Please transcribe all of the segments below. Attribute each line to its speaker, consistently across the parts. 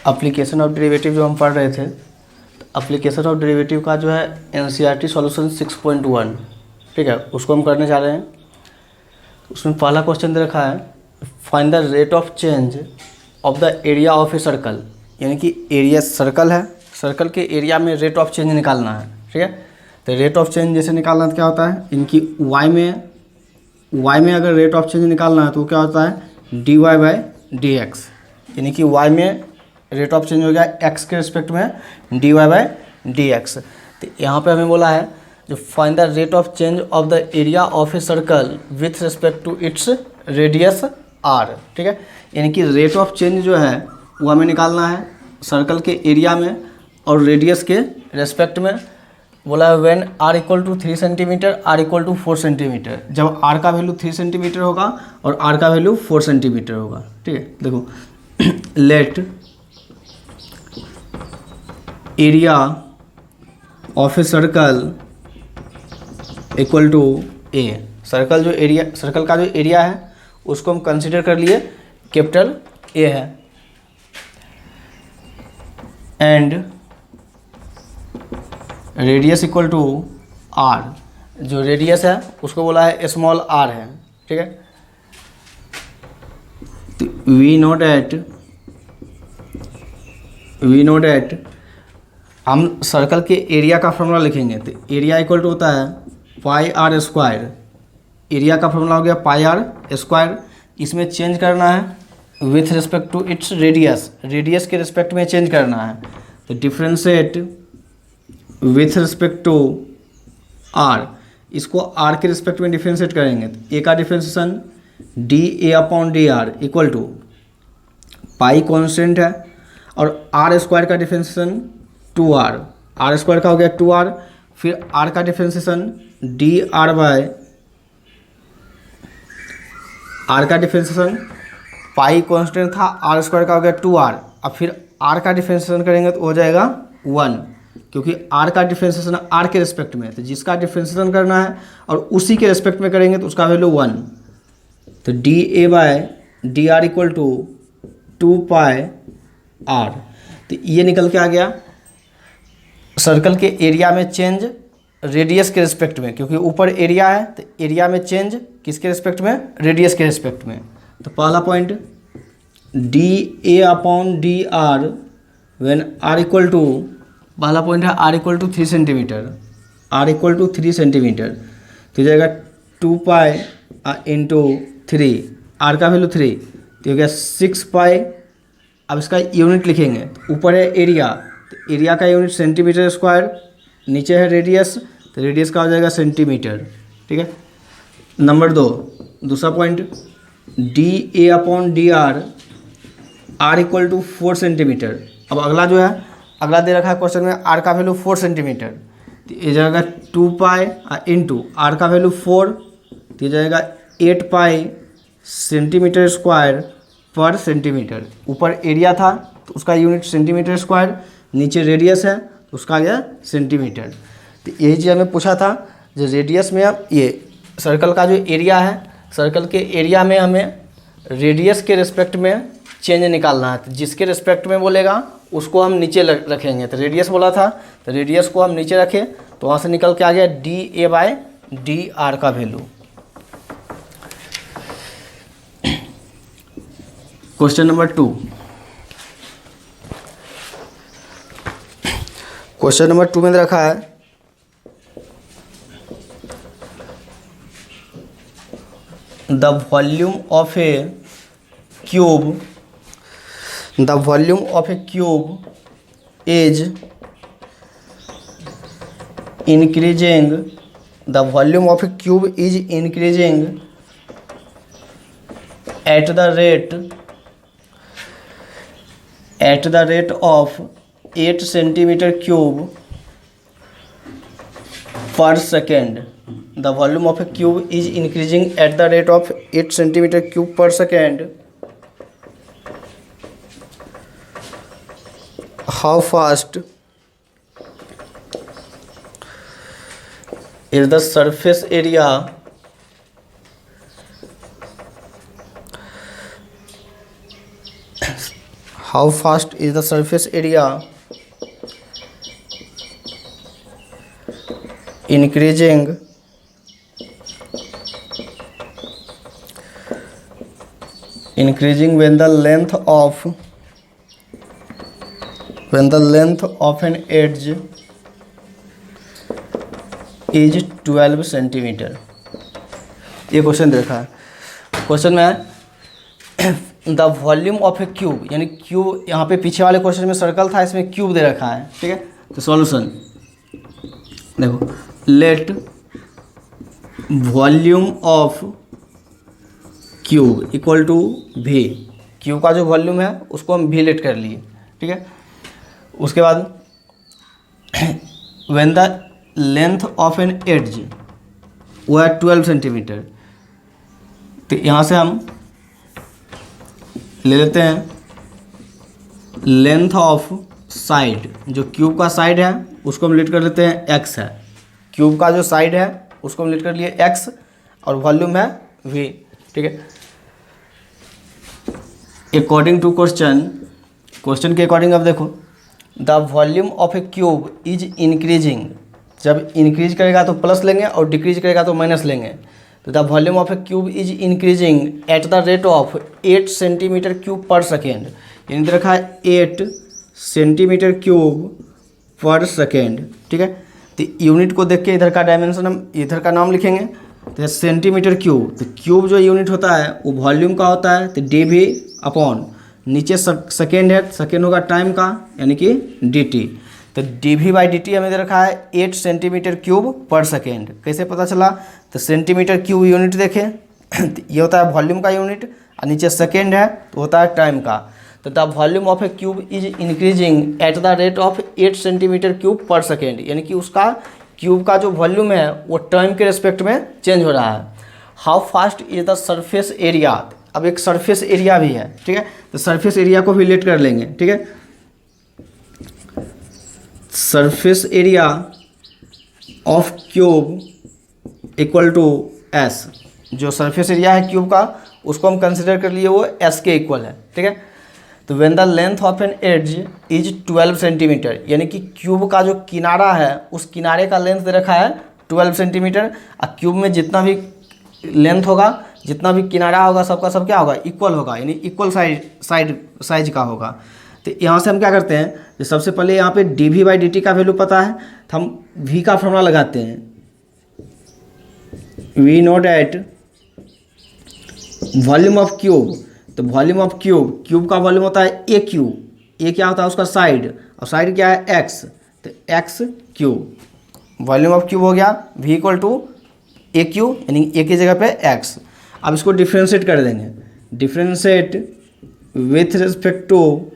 Speaker 1: Application of derivative जो हम पढ़ रहे थे, एप्लीकेशन ऑफ डेरिवेटिव का जो है एनसीईआरटी सॉल्यूशन 6.1, ठीक है, उसको हम करने जा रहे हैं। उसमें पहला क्वेश्चन दे रखा है, find the rate of change of the area of a circle, यानी कि एरिया सर्कल है, सर्कल के एरिया में रेट ऑफ चेंज निकालना है, ठीक है। तो रेट ऑफ चेंज जैसे निकालना तो क्या होता है, इनकी वाई में अगर रेट ऑफ चेंज निकालना है तो क्या होता है dy बाई डी एक्स, यानी कि y में रेट ऑफ चेंज हो गया x के रिस्पेक्ट में dy बाई डी एक्स। तो यहाँ पे हमें बोला है जो find the rate of change of the area of a circle with respect to its radius r, ठीक है। यानी कि रेट ऑफ चेंज जो है वो हमें निकालना है सर्कल के एरिया में और रेडियस के रेस्पेक्ट में। बोला है when r equal to 3 centimetre, r equal to 4 centimetre, जब r का वैल्यू 3 सेंटीमीटर होगा और r का वैल्यू 4 सेंटीमीटर होगा, ठीक है। देखो let area of a circle equal to a, circle का जो एरिया है उसको हम कंसिडर कर लिए कैपिटल A है, and radius equal to r, जो रेडियस है उसको बोला है स्मॉल r है, ठीक है। तो वी नो डेट हम सर्कल के एरिया का फॉर्मूला लिखेंगे। तो एरिया इक्वल टू होता है पाई आर स्क्वायर, एरिया का फॉर्मूला हो गया पाई आर स्क्वायर। इसमें चेंज करना है with respect to its radius, radius के रिस्पेक्ट में चेंज करना है। तो differentiate with respect to r, इसको आर के रिस्पेक्ट में डिफ्रेंशिएट करेंगे तो ए का differentiation d A upon d r equal to pi constant है और आर स्क्वायर का डिफ्रेंशिएशन 2r, आर स्क्वायर का हो गया 2r, फिर आर का differentiation d r by r का डिफ्रेंशिएशन पाई कॉन्स्टेंट था, आर स्क्वायर का हो गया 2r, अब फिर आर का डिफ्रेंशिएशन करेंगे तो हो जाएगा 1, क्योंकि आर का डिफ्रेंशिएशन आर के रिस्पेक्ट में है, तो जिसका डिफ्रेंशिएशन करना है और उसी के रिस्पेक्ट में करेंगे तो उसका वैल्यू 1। तो d A by D r equal to 2 pi r. तो ये निकल के आ गया सर्कल के एरिया में चेंज रेडियस के रिस्पेक्ट में, क्योंकि ऊपर एरिया है तो एरिया में चेंज किसके रिस्पेक्ट में, रेडियस के रिस्पेक्ट में। तो पहला point d A upon d r when r equal to, पहला पॉइंट है r equal to 3 centimetre, r equal to 3 centimetre, तो जाएगा 2 पाई इंटू 3, आर का वैल्यू 3, तो हो गया 6 पाई। अब इसका यूनिट लिखेंगे, तो ऊपर है एरिया, तो एरिया का यूनिट सेंटीमीटर स्क्वायर, नीचे है रेडियस, तो रेडियस का हो जाएगा सेंटीमीटर, ठीक है। नंबर 2, दूसरा point d A upon d r, r equal to 4 centimetre. अब अगला जो है, अगला दे रखा है क्वेश्चन में आर का वैल्यू 4 सेंटीमीटर, तो ये जाएगा 2 पाई इंटू आर का वैल्यू 4, तो ये जाएगा 8 पाई सेंटीमीटर स्क्वायर पर सेंटीमीटर। ऊपर एरिया था तो उसका यूनिट सेंटीमीटर स्क्वायर, नीचे रेडियस है तो उसका आ गया सेंटीमीटर। तो यही चीज़ हमें पूछा था, जो रेडियस में अब ये सर्कल का जो एरिया है, सर्कल के एरिया में हमें रेडियस के रिस्पेक्ट में चेंज निकालना है। तो जिसके रिस्पेक्ट में बोलेगा उसको हम नीचे रखेंगे। तो रेडियस बोला था तो रेडियस को हम नीचे रखें, तो वहाँ से निकल के आ गया D A by D R का value. Question number 2, question number 2 में रखा है the volume of a cube, the volume of a cube is increasing, the volume of a cube is increasing at the rate of 8 centimeter cube per second. The volume of a cube is increasing at the rate of 8 centimeter cube per second. How fast is the surface area how fast is the surface area increasing when the length of an edge is 12 centimetre. ये question देखा है। Question में the volume of a cube, यानी cube यहाँ पे पीछे वाले question में सर्कल था, इसमें क्यूब दे रखा है। ठीक है, तो सॉल्यूशन देखो, let volume of cube equal to भी। क्यूब का जो वॉल्यूम है उसको हम भी लेट कर लिए। ठीक है, उसके बाद when the length of an edge वो है 12 सेंटीमीटर, तो यहाँ से हम ले लेते हैं लेंथ ऑफ साइड, जो क्यूब का साइड है उसको हम लेट कर लेते हैं एक्स है। क्यूब का जो साइड है उसको हम लेट कर लिए एक्स और वॉल्यूम है वी। ठीक है, अकॉर्डिंग टू क्वेश्चन के अकॉर्डिंग अब देखो, the volume of a cube is increasing. जब इंक्रीज करेगा तो प्लस लेंगे और डिक्रीज करेगा तो माइनस लेंगे। तो the volume of a cube is increasing at the rate of 8 centimetre cube per second. यानी दे रखा है 8 सेंटीमीटर क्यूब पर सेकेंड। ठीक है, तो यूनिट को देख के इधर का डायमेंशन हम इधर का नाम लिखेंगे, तो सेंटीमीटर क्यूब। तो क्यूब जो यूनिट होता है वो वॉल्यूम का होता है, तो डी भी अपॉन नीचे सेकेंड है, सेकेंड होगा टाइम का यानी कि डी टी। तो D we by D t हमें दे रखा है 8 सेंटीमीटर क्यूब पर सेकेंड। कैसे पता चला? तो सेंटीमीटर क्यूब यूनिट देखें तो ये होता है वॉल्यूम का यूनिट और नीचे सेकेंड है तो होता है टाइम का। तो the volume of a cube is increasing at the rate of 8 centimetre cube per second, यानी कि उसका क्यूब का जो वॉल्यूम है वो टाइम के रिस्पेक्ट में चेंज हो रहा है। How fast is the surface area. अब एक सरफेस एरिया भी है। ठीक है, तो सरफेस एरिया को भी लेट कर लेंगे। ठीक है, surface area of cube equal to S. जो सरफेस एरिया है क्यूब का उसको हम कंसिडर कर लिए वो एस के इक्वल है। ठीक है, तो when the length of an edge is 12 centimetre, यानी कि क्यूब का जो किनारा है उस किनारे का लेंथ दे रखा है 12 सेंटीमीटर। और क्यूब में जितना भी लेंथ होगा, जितना भी किनारा होगा, सबका सब क्या होगा? इक्वल होगा, यानी इक्वल साइज का होगा। तो यहाँ से हम क्या करते हैं, जो सबसे पहले यहाँ पे d we by D T का वैल्यू पता है तो हम वी का फॉर्मूला लगाते हैं, we note at volume of cube. तो वॉल्यूम ऑफ क्यूब का वॉल्यूम होता है ए क्यूब। ए क्या होता है? उसका साइड, और साइड क्या है? एक्स। तो x cube volume of cube हो गया v equal to A cube, यानी ए की जगह पे एक्स। अब इसको डिफ्रेंशिएट कर देंगे, differentiate with respect to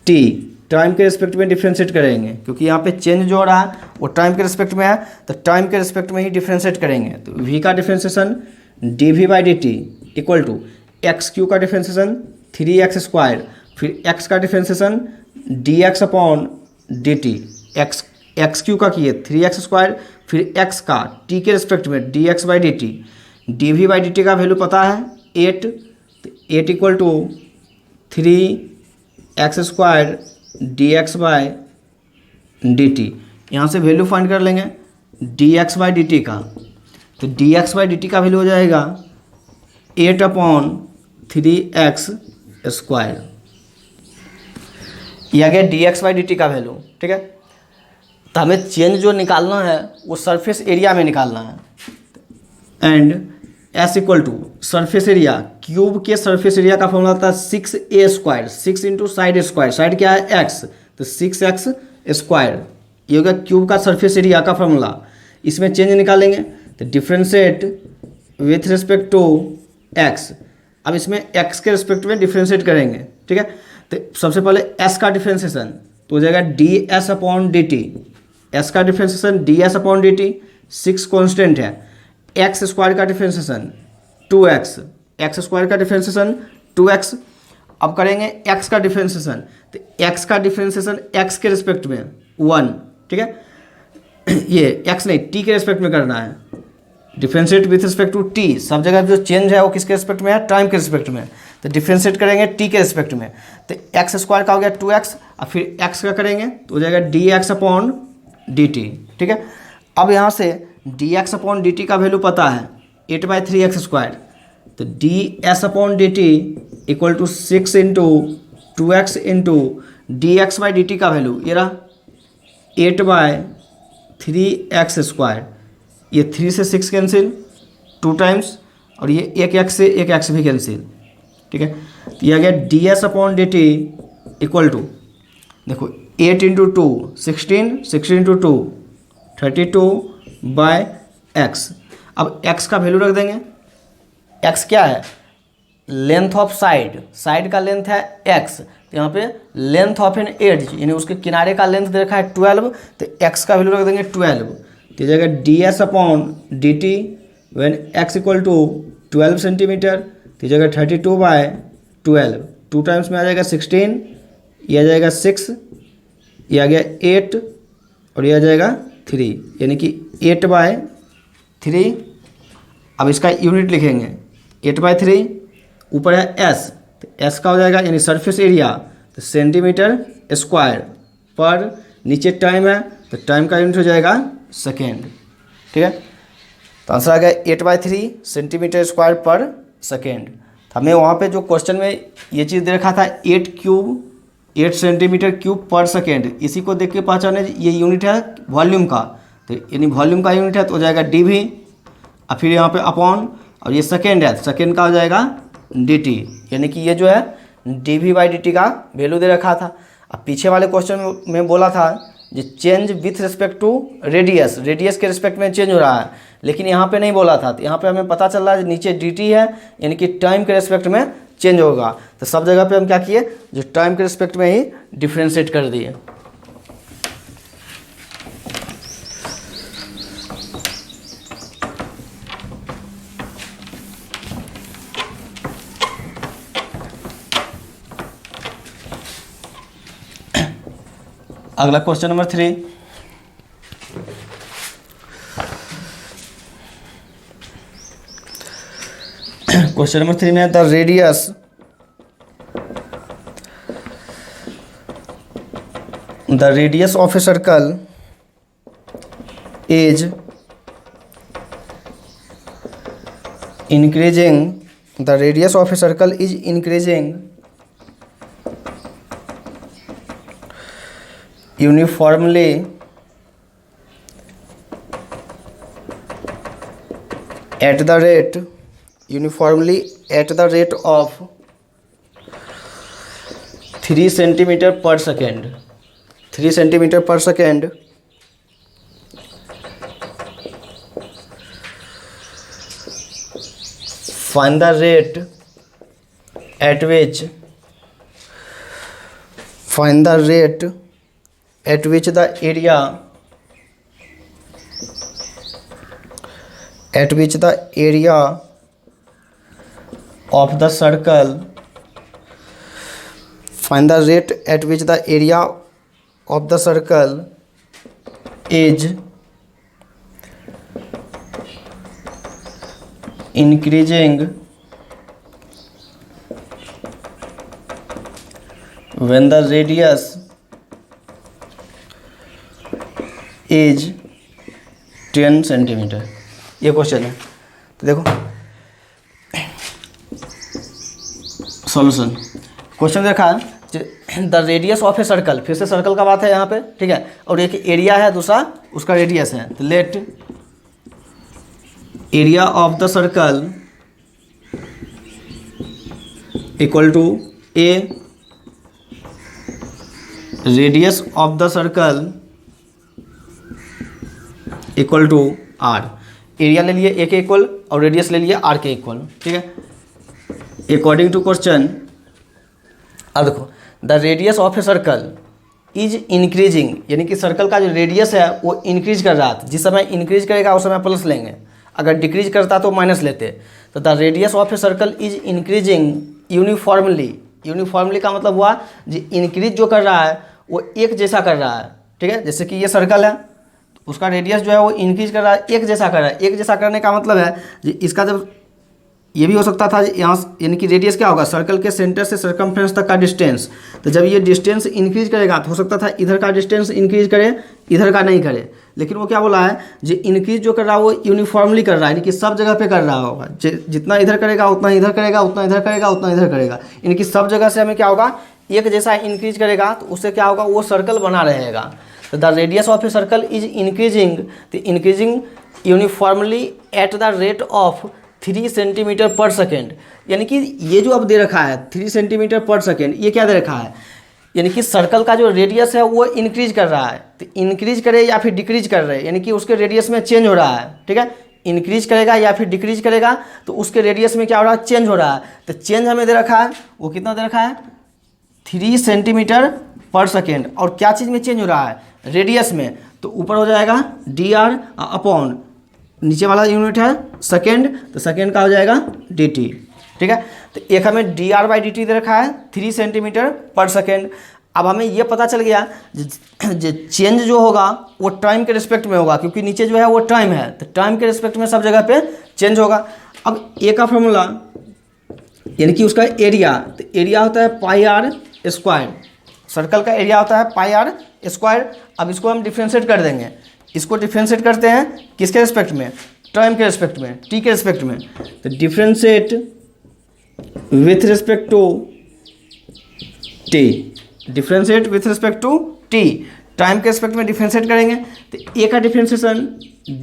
Speaker 1: t, time के रिस्पेक्ट में डिफ्रेंशिएट करेंगे क्योंकि यहाँ पे चेंज जो हो रहा है वो टाइम के रिस्पेक्ट में है, तो टाइम के रिस्पेक्ट में ही डिफ्रेंशिएट करेंगे। तो वी का differentiation d we by D T equal to x cube का डिफ्रेंशिएशन 3x स्क्वायर, फिर x का differentiation d x upon D t. X cube का किए 3x स्क्वायर, फिर x का t के रिस्पेक्ट में d x by D t. D we by D T का वैल्यू पता है 8, तो 8 equal to 3x square d x by D t. यहाँ से वैल्यू फाइंड कर लेंगे d x by D T का। तो d x by D T का वैल्यू हो जाएगा 8 अपॉन 3x स्क्वायर। यह आ गया d x by D T का वैल्यू। ठीक है, तो हमें चेंज जो निकालना है वो सरफेस एरिया में निकालना है। And s equal to surface area, cube के सरफेस एरिया का फॉर्मूला होता है 6a square, 6 into side square. Side क्या है? x, तो 6x स्क्वायर। ये होगा क्यूब का सरफेस एरिया का फॉर्मूला। इसमें चेंज निकालेंगे तो differentiate with respect to x। अब इसमें x के रिस्पेक्ट में डिफ्रेंशिएट करेंगे। ठीक है, तो सबसे पहले s का डिफ्रेंशिएशन तो हो जाएगा D S upon D T. S का differentiation D S upon D T, 6 constant है। एक्स स्क्वायर का डिफ्रेंशिएशन 2x, एक्स स्क्वायर का डिफ्रेंशिएशन 2x। अब करेंगे x का डिफ्रेंशिएशन, तो x का डिफ्रेंशिएशन x के रिस्पेक्ट में 1। ठीक है, ये x नहीं t के रिस्पेक्ट में करना है। Differentiate with respect to t, सब जगह जो चेंज है वो किसके रिस्पेक्ट में है? टाइम के रिस्पेक्ट में। तो डिफ्रेंशिएट करेंगे टी के रिस्पेक्ट में, तो एक्स स्क्वायर का हो गया 2x, और फिर x का करेंगे तो हो जाएगा dx/dt। ठीक है, अब यहाँ से dx/dt का वैल्यू पता है 8/3x², तो ds/dt equal to 6 into 2x into dx/dt का वैल्यू ये रहा 8/3x²। ये 3 से 6 कैंसिल 2 टाइम्स, और ये एक x से एक x भी कैंसिल। ठीक है, तो ये आ गया ds/dt इक्वल टू, देखो 8 इंटू 2 16, 16 इंटू 2 32/x। अब x का वैल्यू रख देंगे, x क्या है, लेंथ ऑफ साइड, साइड का लेंथ है x, तो यहाँ पे लेंथ ऑफ एन एज यानी उसके किनारे का लेंथ दे रखा है 12, तो x का वैल्यू रख देंगे 12, तो जगह ds/dt when x equal to 12 centimetre, तो जगह 32/12, 2 टाइम्स में आ जाएगा 16, ये आ जाएगा 6, ये आ गया 8, और ये आ जाएगा 3, यानी कि 8/3। अब इसका यूनिट लिखेंगे 8/3, ऊपर है s, तो s का हो जाएगा यानी सरफेस एरिया, तो सेंटीमीटर स्क्वायर पर, नीचे टाइम है तो टाइम का यूनिट हो जाएगा सेकेंड। ठीक है, तो आंसर आ गया 8/3 सेंटीमीटर स्क्वायर पर सेकेंड। हमें वहाँ पे जो क्वेश्चन में ये चीज़ दे रखा था 8 सेंटीमीटर क्यूब पर सेकेंड, इसी को देख के पहचाने ये यूनिट है वॉल्यूम का, तो यानी वॉल्यूम का यूनिट है तो हो जाएगा dv, और फिर यहाँ पे अपॉन, और ये सेकेंड है, सेकेंड का हो जाएगा dt, यानी कि ये जो है dv/dt का वैल्यू दे रखा था। अब पीछे वाले क्वेश्चन में बोला था जो change with respect to radius, radius के रिस्पेक्ट में चेंज हो रहा है, लेकिन यहाँ पे नहीं बोला था, तो यहाँ पे हमें पता चल रहा है नीचे dt है यानी कि टाइम के रिस्पेक्ट में चेंज होगा, तो सब जगह पे हम क्या किए, जो टाइम के रिस्पेक्ट में ही डिफ्रेंशिएट कर दिए। अगला क्वेश्चन नंबर 3, क्वेश्चन नंबर 3 में the radius of a circle is increasing, the radius of a circle is increasing uniformly at the rate of 3 centimeter per second, 3 centimeter per second, find the rate at which the area of the circle, find the rate at which the area of the circle is increasing when the radius is 10 centimetre. ये question है, तो देखो solution. Question देखा the radius of a circle, फिर से circle का बात है यहाँ पे, ठीक है, और एक एरिया है, दूसरा उसका रेडियस है, तो let area of the circle equal to a radius of the circle equal to r. Area ले लिए ए के इक्वल और रेडियस ले लिए आर के इक्वल। ठीक है, अकॉर्डिंग टू क्वेश्चन, अब देखो the radius of a circle is increasing, यानी कि सर्कल का जो रेडियस है वो इंक्रीज कर रहा था, जिस समय इंक्रीज करेगा उस समय प्लस लेंगे, अगर डिक्रीज करता तो माइनस लेते। तो the radius of a circle is increasing uniformly, uniformly का मतलब हुआ जो इंक्रीज जो कर रहा है वो एक जैसा कर रहा है। ठीक है, जैसे कि ये सर्कल है, उसका रेडियस जो है वो इंक्रीज कर रहा है, एक जैसा कर रहा है। एक जैसा करने का मतलब है कि इसका जब ये भी हो सकता था यहाँ, यानी कि रेडियस क्या होगा, सर्कल के सेंटर से सर्कमफ्रेंस तक का डिस्टेंस। तो जब ये डिस्टेंस इंक्रीज करेगा तो हो सकता था इधर का डिस्टेंस इंक्रीज करे, इधर का नहीं करे। लेकिन वो क्या बोला है, जो इंक्रीज जो कर रहा है वो यूनिफॉर्मली कर रहा है, यानी कि सब जगह पे कर रहा होगा। जितना इधर करेगा उतना इधर करेगा, उतना इधर करेगा उतना इधर करेगा, यानी कि सब जगह से हमें क्या होगा, एक जैसा इंक्रीज करेगा तो उससे क्या होगा, वो सर्कल बना रहेगा। तो the radius of a circle is increasing, तो increasing uniformly at the rate of 3 centimetre per second. यानी कि ये जो अब दे रखा है 3 सेंटीमीटर पर सेकेंड, ये क्या दे रखा है, यानी कि सर्कल का जो रेडियस है वो इंक्रीज कर रहा है। तो इंक्रीज करे या फिर डिक्रीज कर रहे हैं, यानी कि उसके रेडियस में चेंज हो रहा है। ठीक है, इंक्रीज करेगा या फिर डिक्रीज करेगा तो उसके रेडियस में क्या हो रहा है, चेंज हो रहा है। तो चेंज हमें दे रखा है, वो कितना दे रखा है, 3 सेंटीमीटर पर सेकेंड। और क्या चीज़ में चेंज हो रहा है, रेडियस में। तो ऊपर हो जाएगा dr अपॉन, नीचे वाला यूनिट है सेकेंड, तो सेकेंड का हो जाएगा dt। ठीक है, तो एक हमें dr/dt दे रखा है 3 सेंटीमीटर पर सेकेंड। अब हमें ये पता चल गया जो चेंज जो होगा वो टाइम के रिस्पेक्ट में होगा, क्योंकि नीचे जो है वो टाइम है, तो टाइम के रिस्पेक्ट में सब जगह पे चेंज होगा। अब ए का फॉर्मूला, यानी कि उसका एरिया, तो एरिया होता है पाई आर स्क्वायर, सर्कल का एरिया होता है पाई आर स्क्वायर। अब इसको हम डिफ्रेंशिएट कर देंगे, इसको डिफ्रेंशिएट करते हैं किसके रिस्पेक्ट में, टाइम के रिस्पेक्ट में, टी के रिस्पेक्ट में। तो differentiate with respect to t, differentiate with respect to t, time के रिस्पेक्ट में डिफ्रेंशिएट करेंगे। तो ए का differentiation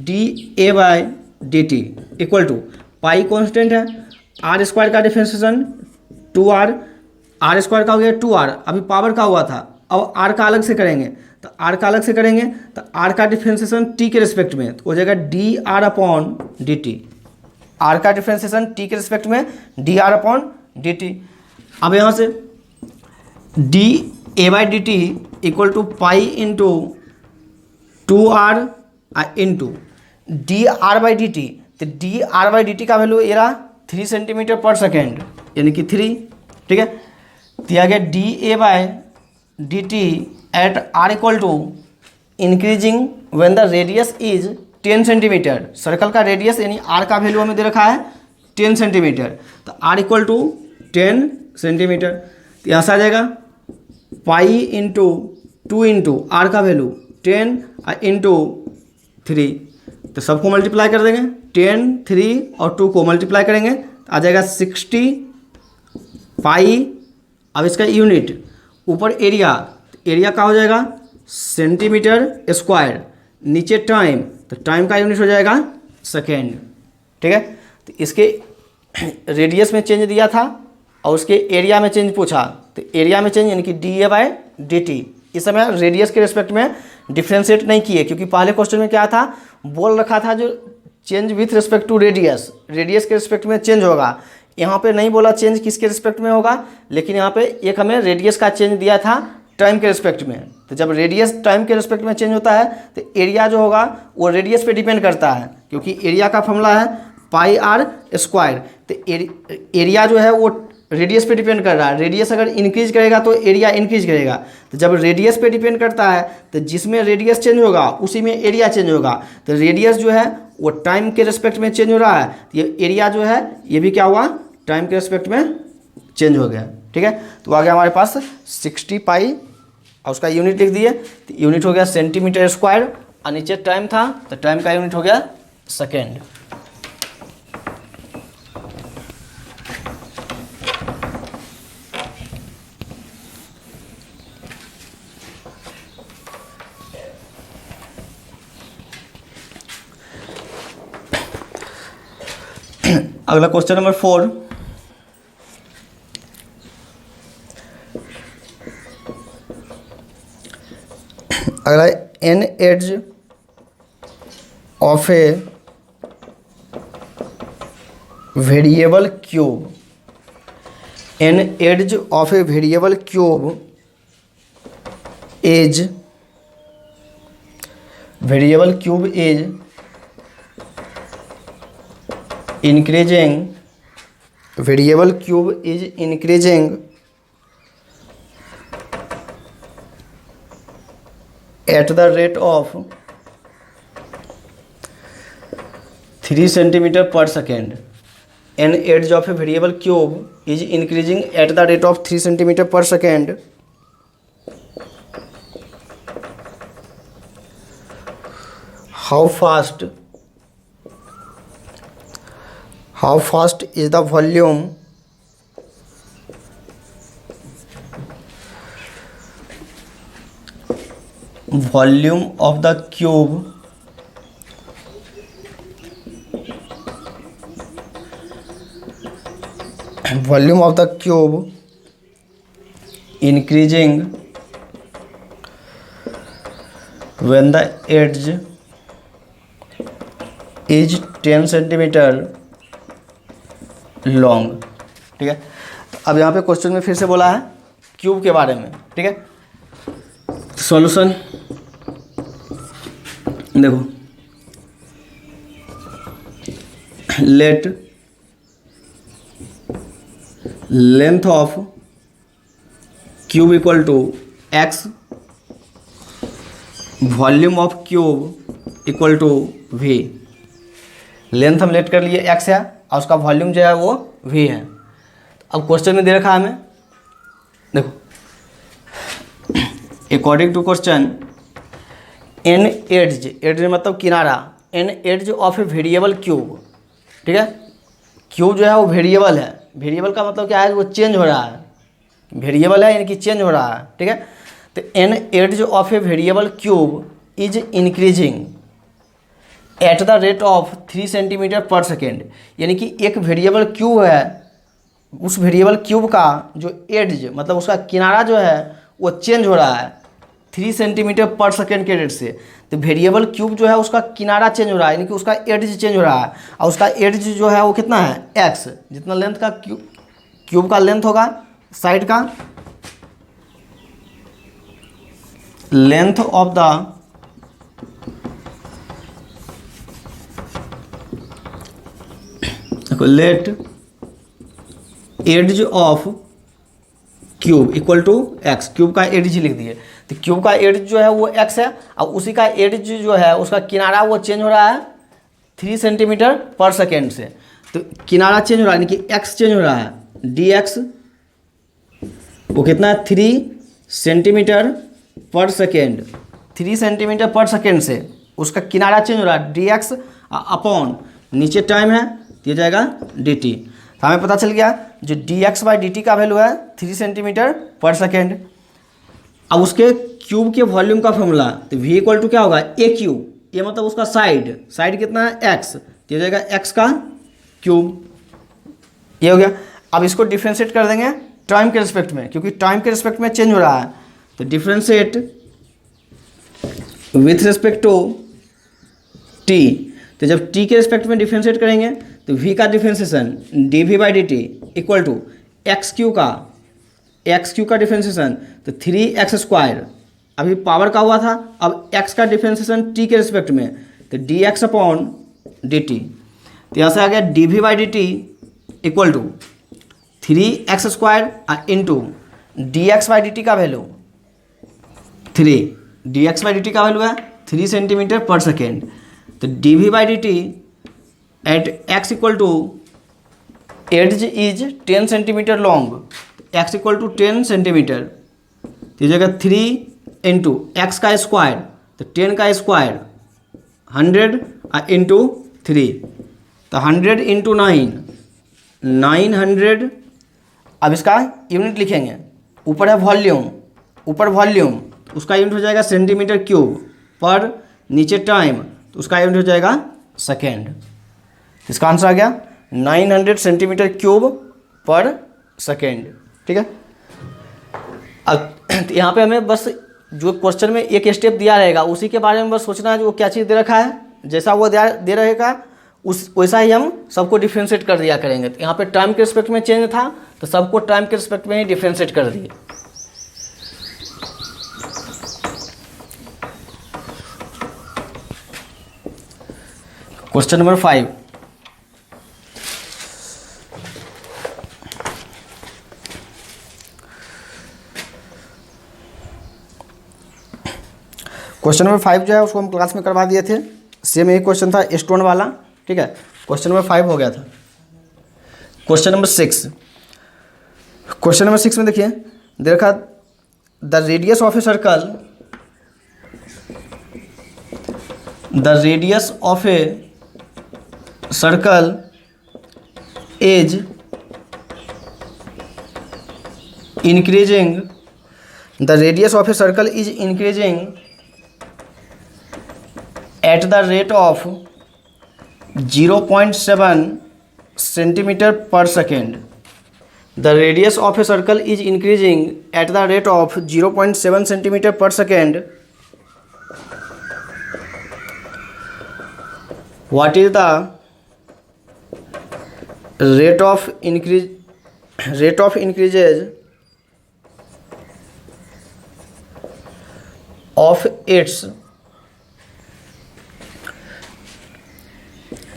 Speaker 1: dA/dt equal to pi constant है, आर स्क्वायर का डिफ्रेंशिएशन 2r, आर स्क्वायर का हो गया 2r, अभी पावर का हुआ था, अब आर का अलग से करेंगे। तो आर का अलग से करेंगे तो आर का डिफ्रेंशिएशन टी के रिस्पेक्ट में, तो हो जाएगा dr/dt। आर का डिफ्रेंशिएशन टी के रिस्पेक्ट में dr/dt। अब यहाँ से dA/dt equal to pi into 2r into dr/dt। तो dr/dt का वैल्यू ये रहा 3 सेंटीमीटर पर सेकेंड, यानी कि 3। ठीक है, दिया गया dA/dt at r equal to increasing when the radius is 10 centimetre. Circle का रेडियस यानी r का वैल्यू हमें दे रखा है 10 सेंटीमीटर, तो r इक्वल टू 10 सेंटीमीटर। तो यहाँ से आ जाएगा पाई इंटू 2 इंटू आर का वैल्यू 10 इंटू 3, तो सबको मल्टीप्लाई कर देंगे, 10, 3 और 2 को मल्टीप्लाई करेंगे तो आ जाएगा 60 पाई। अब इसका यूनिट ऊपर एरिया, एरिया का हो जाएगा सेंटीमीटर स्क्वायर, नीचे टाइम, तो टाइम का यूनिट हो जाएगा सेकेंड। ठीक है, तो इसके रेडियस में चेंज दिया था और उसके एरिया में चेंज पूछा, तो एरिया में चेंज यानी कि dA/dt। इस समय रेडियस के रिस्पेक्ट में डिफ्रेंशिएट नहीं किए, क्योंकि पहले क्वेश्चन में क्या था, बोल रखा था जो change with respect to radius, radius के रिस्पेक्ट में चेंज होगा। यहाँ पे नहीं बोला चेंज किसके रिस्पेक्ट में होगा, लेकिन यहाँ पे एक हमें रेडियस का चेंज दिया था टाइम के रिस्पेक्ट में। तो जब रेडियस टाइम के रिस्पेक्ट में चेंज होता है तो एरिया जो होगा वो रेडियस पे डिपेंड करता है, क्योंकि एरिया का फॉर्मूला है पाई आर स्क्वायर। तो एरिया जो है वो रेडियस पे डिपेंड कर रहा है, रेडियस अगर इंक्रीज करेगा तो एरिया इंक्रीज करेगा। तो जब रेडियस पे डिपेंड करता है तो जिसमें रेडियस चेंज होगा उसी में एरिया चेंज होगा। तो रेडियस जो है वो टाइम के रिस्पेक्ट में चेंज हो रहा है, तो ये एरिया जो है ये भी क्या हुआ, टाइम के रिस्पेक्ट में चेंज हो गया। ठीक है, तो आ गया हमारे पास 60 पाई और उसका यूनिट लिख दिए, तो यूनिट हो गया सेंटीमीटर स्क्वायर, और नीचे टाइम था तो टाइम का यूनिट हो गया सेकेंड। अगला क्वेश्चन नंबर 4, अगला an edge of a variable cube, an edge of a variable cube is, variable cube is increasing, variable cube is increasing at the rate of 3 centimetre per second. An edge of a variable cube is increasing at the rate of 3 centimetre per second, how fast is the volume of the cube increasing when the edge is 10 centimetre long. ठीक है, अब यहाँ पे question में फिर से बोला है क्यूब के बारे में। ठीक है, सॉल्यूशन देखो, let length of cube equal to x, volume of cube equal to v. Length हम लेट कर लिए एक्स है और उसका वॉल्यूम जो है वो वी है। अब क्वेश्चन में दे रखा है हमें, देखो, according to question an edge मतलब किनारा, an edge of a variable cube. ठीक है, क्यूब जो है वो वेरिएबल है। वेरिएबल का मतलब क्या है, वो चेंज हो रहा है। वेरिएबल है यानी कि चेंज हो रहा है। ठीक है, तो an edge of a variable cube is increasing at the rate of 3 centimetre per second, यानी कि एक वेरिएबल क्यूब है, उस वेरिएबल क्यूब का जो एड्ज मतलब उसका किनारा जो है वो चेंज हो रहा है 3 सेंटीमीटर पर सेकेंड के रेट से। तो वेरिएबल क्यूब जो है उसका किनारा चेंज हो रहा है, यानी कि उसका एड्ज चेंज हो रहा है, और उसका एड्ज जो है वो कितना है, एक्स। जितना लेंथ का क्यूब का लेंथ होगा, साइड का length of the let edge of cube equal to x. Cube का एड्ज लिख दिए, तो क्यूब का एड्ज जो है वो एक्स है, और उसी का एड्ज जो है उसका किनारा वो चेंज हो रहा है 3 सेंटीमीटर पर सेकेंड से। तो किनारा चेंज हो रहा है यानी कि एक्स चेंज हो रहा है, डी एक्स वो कितना है, 3 centimetre per second. 3 centimetre per second से उसका किनारा चेंज हो रहा है, डी एक्स अपॉन नीचे टाइम है तो ये जाएगा डी टी। तो हमें पता चल गया जो D x by D T का वैल्यू है 3 सेंटीमीटर पर सेकेंड। अब उसके क्यूब के वॉल्यूम का फॉर्मूला, तो वी इक्वल टू क्या होगा, ए क्यूब, ये मतलब उसका साइड कितना है, एक्स, तो ये जाएगा एक्स का क्यूब। ये हो गया। अब इसको डिफ्रेंशिएट कर देंगे टाइम के रिस्पेक्ट में, क्योंकि टाइम के रिस्पेक्ट में चेंज हो रहा है। तो differentiate with respect to t, तो जब टी के रिस्पेक्ट में डिफ्रेंशिएट करेंगे तो v का differentiation d we by D T equal to x cube का डिफ्रेंशिएशन तो 3x², अभी पावर का हुआ था, अब x का डिफ्रेंशिएशन t के रिस्पेक्ट में तो dx अपॉन डी टी। तो यहाँ से आ गया D we by D T equal to 3x² into D x by D T का value 3, D x by D T का वैल्यू है 3 सेंटीमीटर पर सेकेंड। तो D we by D T at X equal to edge is 10 centimetre long, X equal to 10 centimetre, तो जगह 3 into x का square तो 10 का square 100 into 3, तो 100 into 900। अब इसका यूनिट लिखेंगे, ऊपर है वॉल्यूम, उसका यूनिट हो जाएगा सेंटीमीटर क्यूब पर, नीचे टाइम तो उसका यूनिट हो जाएगा सेकेंड। इसका आंसर आ गया 900 सेंटीमीटर क्यूब पर सेकेंड। ठीक है, अब यहाँ पे हमें बस जो क्वेश्चन में एक स्टेप दिया रहेगा उसी के बारे में बस सोचना है, जो वो क्या चीज़ दे रखा है, जैसा वो दे रहेगा उस वैसा ही हम सबको डिफ्रेंशिएट कर दिया करेंगे। तो यहाँ पे टाइम के रिस्पेक्ट में चेंज था तो सबको टाइम के रिस्पेक्ट में ही डिफ्रेंशिएट कर दिए। क्वेश्चन नंबर 5, क्वेश्चन नंबर 5 जो है उसको हम क्लास में करवा दिए थे, सेम यही क्वेश्चन था स्टोन वाला। ठीक है, क्वेश्चन नंबर 5 हो गया था। क्वेश्चन नंबर 6, क्वेश्चन नंबर 6 में देखिए देखा, the radius of a circle, the radius of a circle is increasing, the radius of a circle is increasing at the rate of 0.7 centimeter per second. The radius of a circle is increasing at the rate of 0.7 centimeter per second. What is the rate of increases of its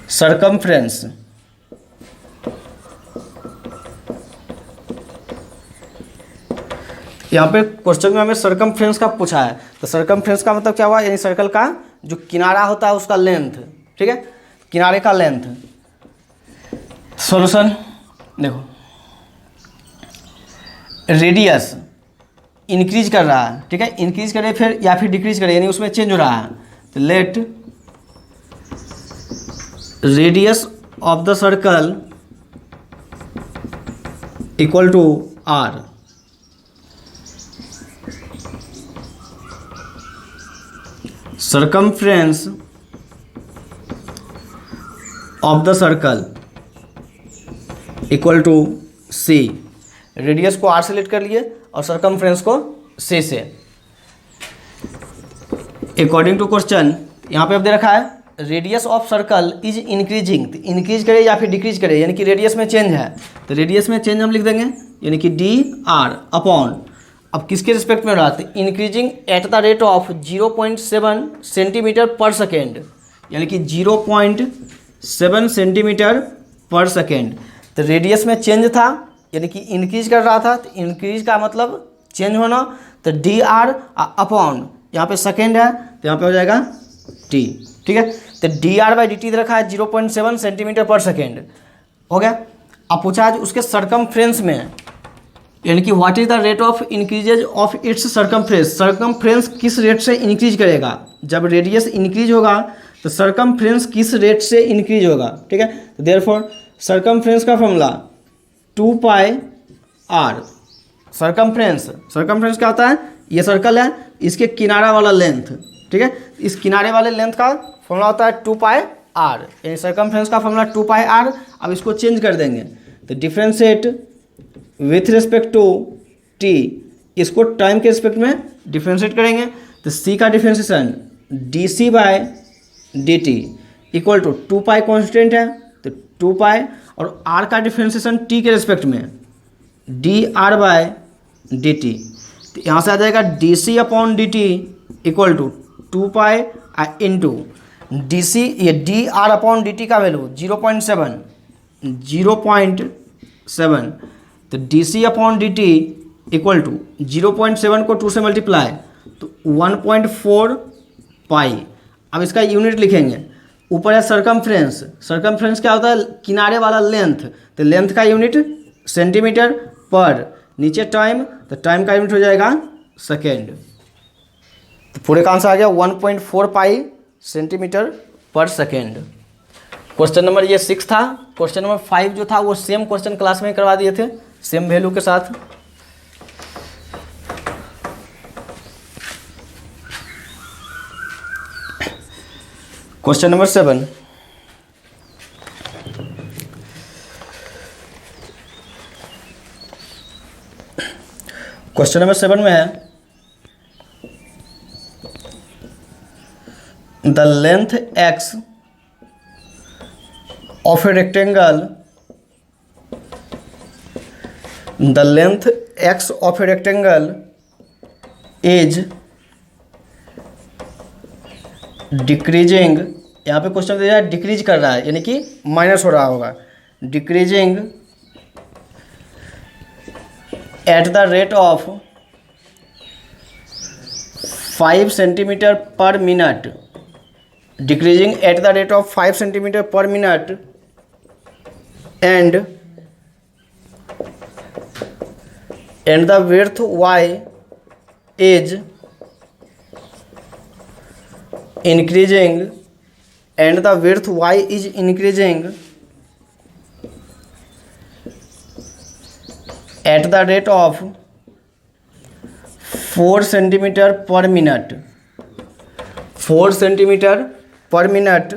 Speaker 1: circumference? यहाँ पे question में हमें circumference का पूछा है, तो circumference का मतलब क्या हुआ, यानी सर्कल का जो किनारा होता है उसका लेंथ, ठीक है, किनारे का लेंथ। सॉल्यूशन देखो, रेडियस इंक्रीज कर रहा है, ठीक है, इंक्रीज करे फिर या फिर डिक्रीज करे, यानी उसमें चेंज हो रहा है, तो let radius of the circle equal to r. Circumference of the circle equal to c. Radius को आर से लेट कर लिए और सर्कमफ्रेंस को सी से। अकॉर्डिंग टू क्वेश्चन यहाँ पे अब दे रखा है radius of circle is increasing, तो इंक्रीज करे या फिर डिक्रीज करे, यानी कि रेडियस में चेंज है, तो रेडियस में चेंज हम लिख देंगे, यानी कि डी आर अपॉन, अब किसके रिस्पेक्ट में हो रहा है, तो increasing at the rate of 0.7 centimetre per second, यानी कि 0.7 सेंटीमीटर पर सेकेंड। तो रेडियस में चेंज था, यानी कि इंक्रीज कर रहा था, तो इंक्रीज का मतलब चेंज होना, तो डी आर अपॉन, यहाँ पे सेकेंड है तो यहाँ पे हो जाएगा टी, ठीक है। तो d are by D T रखा है 0.7 सेंटीमीटर पर सेकेंड, हो गया। अब पूछा है उसके सर्कमफ्रेंस में, यानी कि what is the rate of increases of its circumference, circumference किस रेट से इंक्रीज करेगा, जब रेडियस इंक्रीज होगा तो सर्कमफ्रेंस किस रेट से इंक्रीज होगा, ठीक है। तो देयरफॉर सर्कमफ्रेंस का फॉर्मूला 2 पाई आर। सर्कमफ्रेंस क्या होता है, ये सर्कल है, इसके किनारा वाला लेंथ, ठीक है, इस किनारे वाले लेंथ का फॉर्मूला होता है 2 पाई आर, यानी सर्कमफ्रेंस का फॉर्मूला 2 पाई आर। अब इसको चेंज कर देंगे, तो differentiate with respect to T, इसको टाइम के रिस्पेक्ट में डिफ्रेंशिएट करेंगे, तो सी का differentiation D C bye d T equal to 2 pi constant है, तो 2 पाई, और आर का डिफ्रेंशिएशन टी के रिस्पेक्ट में D r by d t, तो यहाँ से आ जाएगा D C upon D T equal to 2 pi into D C, ये D R upon D T का वैल्यू 0.7, तो D C upon D T equal to 0.7 को 2 से मल्टीप्लाई तो 1.4 पाई। अब इसका यूनिट लिखेंगे, ऊपर है सर्कमफ्रेंस, सर्कमफ्रेंस क्या होता है, किनारे वाला लेंथ, तो लेंथ का यूनिट सेंटीमीटर पर, नीचे टाइम, तो टाइम का यूनिट हो जाएगा सेकेंड। तो पूरे का आंसर आ गया 1.4 पाई centimetre per second. Question number ये 6 था। क्वेश्चन नंबर 5 जो था वो सेम क्वेश्चन क्लास में करवा दिए थे, सेम वैल्यू के साथ। क्वेश्चन नंबर 7, क्वेश्चन नंबर 7 में है the length x of a rectangle, the length x of a rectangle is decreasing, यहाँ पे क्वेश्चन दिया है डिक्रीज कर रहा है, यानी कि माइनस हो रहा होगा, decreasing eight the rate of 5 centimetre per minute, decreasing eight the rate of 5 centimetre per minute, and and the width y is increasing, and the width y is increasing at the rate of 4 centimeter per minute. 4 centimeter per minute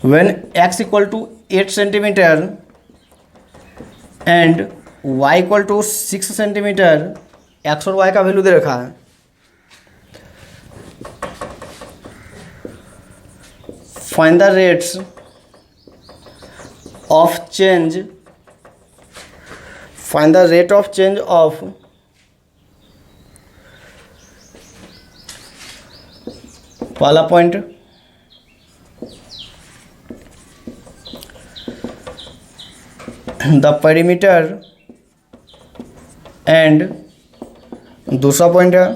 Speaker 1: when x equal to 8 centimeter and y equal to 6 centimeter. x और y का value दे रखा है. Find the rates of change. Find the rate of change of पहला point the perimeter and दूसरा point है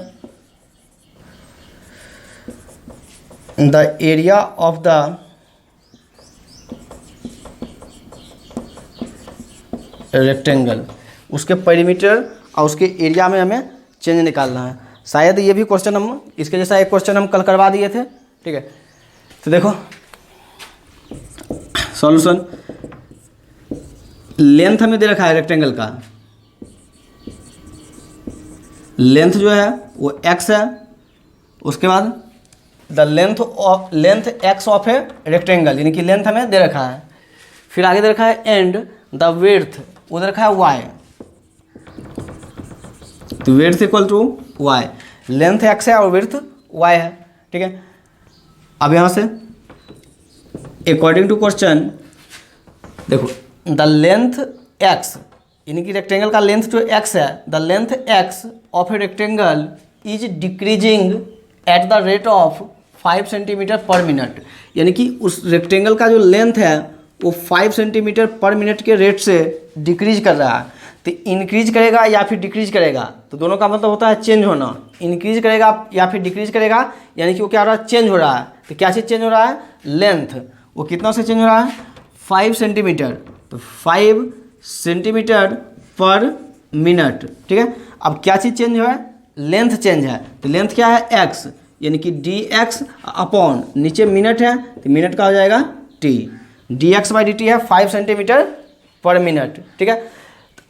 Speaker 1: the area of the rectangle. उसके perimeter और उसके एरिया में हमें चेंज निकालना है. शायद ये भी क्वेश्चन हम इसके जैसा एक क्वेश्चन हम कल करवा दिए थे. ठीक है, तो देखो सॉल्यूशन. लेंथ हमें दे रखा है रेक्टेंगल का. लेंथ जो है वो x है. उसके बाद the length x of a rectangle, यानी कि लेंथ हमें दे रखा है. फिर आगे दे रखा है एंड द विड्थ, वो दे रखा है y. तो width equal to y. Length x है और विड्थ y है. ठीक है, अब यहाँ से अकॉर्डिंग टू क्वेश्चन देखो द लेंथ x, यानी कि रेक्टेंगल का लेंथ जो x है, the length x of a rectangle is decreasing eight the rate of 5 centimetre per minute. यानी कि उस रेक्टेंगल का जो लेंथ है वो 5 सेंटीमीटर पर मिनट के रेट से डिक्रीज कर रहा है. तो इंक्रीज करेगा या फिर डिक्रीज करेगा, तो दोनों का मतलब होता है चेंज होना. इंक्रीज करेगा या फिर डिक्रीज करेगा, यानी कि वो क्या हो रहा है, चेंज हो रहा है. तो क्या चीज़ चेंज हो रहा है, लेंथ. वो कितना से चेंज हो रहा है, 5 सेंटीमीटर. तो 5 सेंटीमीटर पर मिनट. ठीक है, अब क्या चीज़ चेंज है, लेंथ चेंज है. तो लेंथ क्या है, x, यानी कि dx अपॉन नीचे मिनट है तो मिनट का हो जाएगा t. dx/dt है 5 सेंटीमीटर पर मिनट. ठीक है,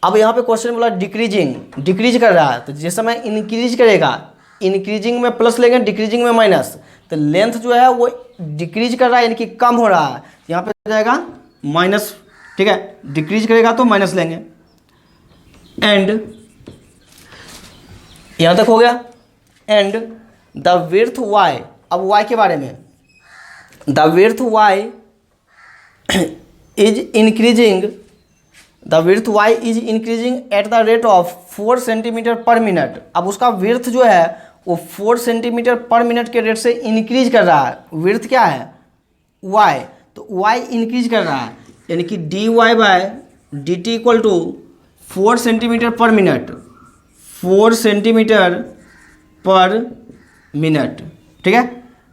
Speaker 1: अब यहाँ पे क्वेश्चन बोला डिक्रीजिंग, डिक्रीज कर रहा है. तो जिस समय इंक्रीज करेगा, इंक्रीजिंग में प्लस लेंगे, डिक्रीजिंग में माइनस. तो लेंथ जो है वो डिक्रीज कर रहा है, यानी कि कम हो रहा है. यहाँ पे हो जाएगा माइनस. ठीक है, डिक्रीज करेगा तो माइनस लेंगे. एंड यहाँ तक हो गया. एंड द विड्थ y, अब y के बारे में, the width y is increasing, the width y is increasing at the rate of 4 centimetre per minute. अब उसका विड्थ जो है वो 4 सेंटीमीटर पर मिनट के रेट से इंक्रीज कर रहा है. विड्थ क्या है, y. तो y इंक्रीज कर रहा है, यानी कि dy/dt equal to 4 centimetre per minute. 4 centimetre per minute. ठीक है,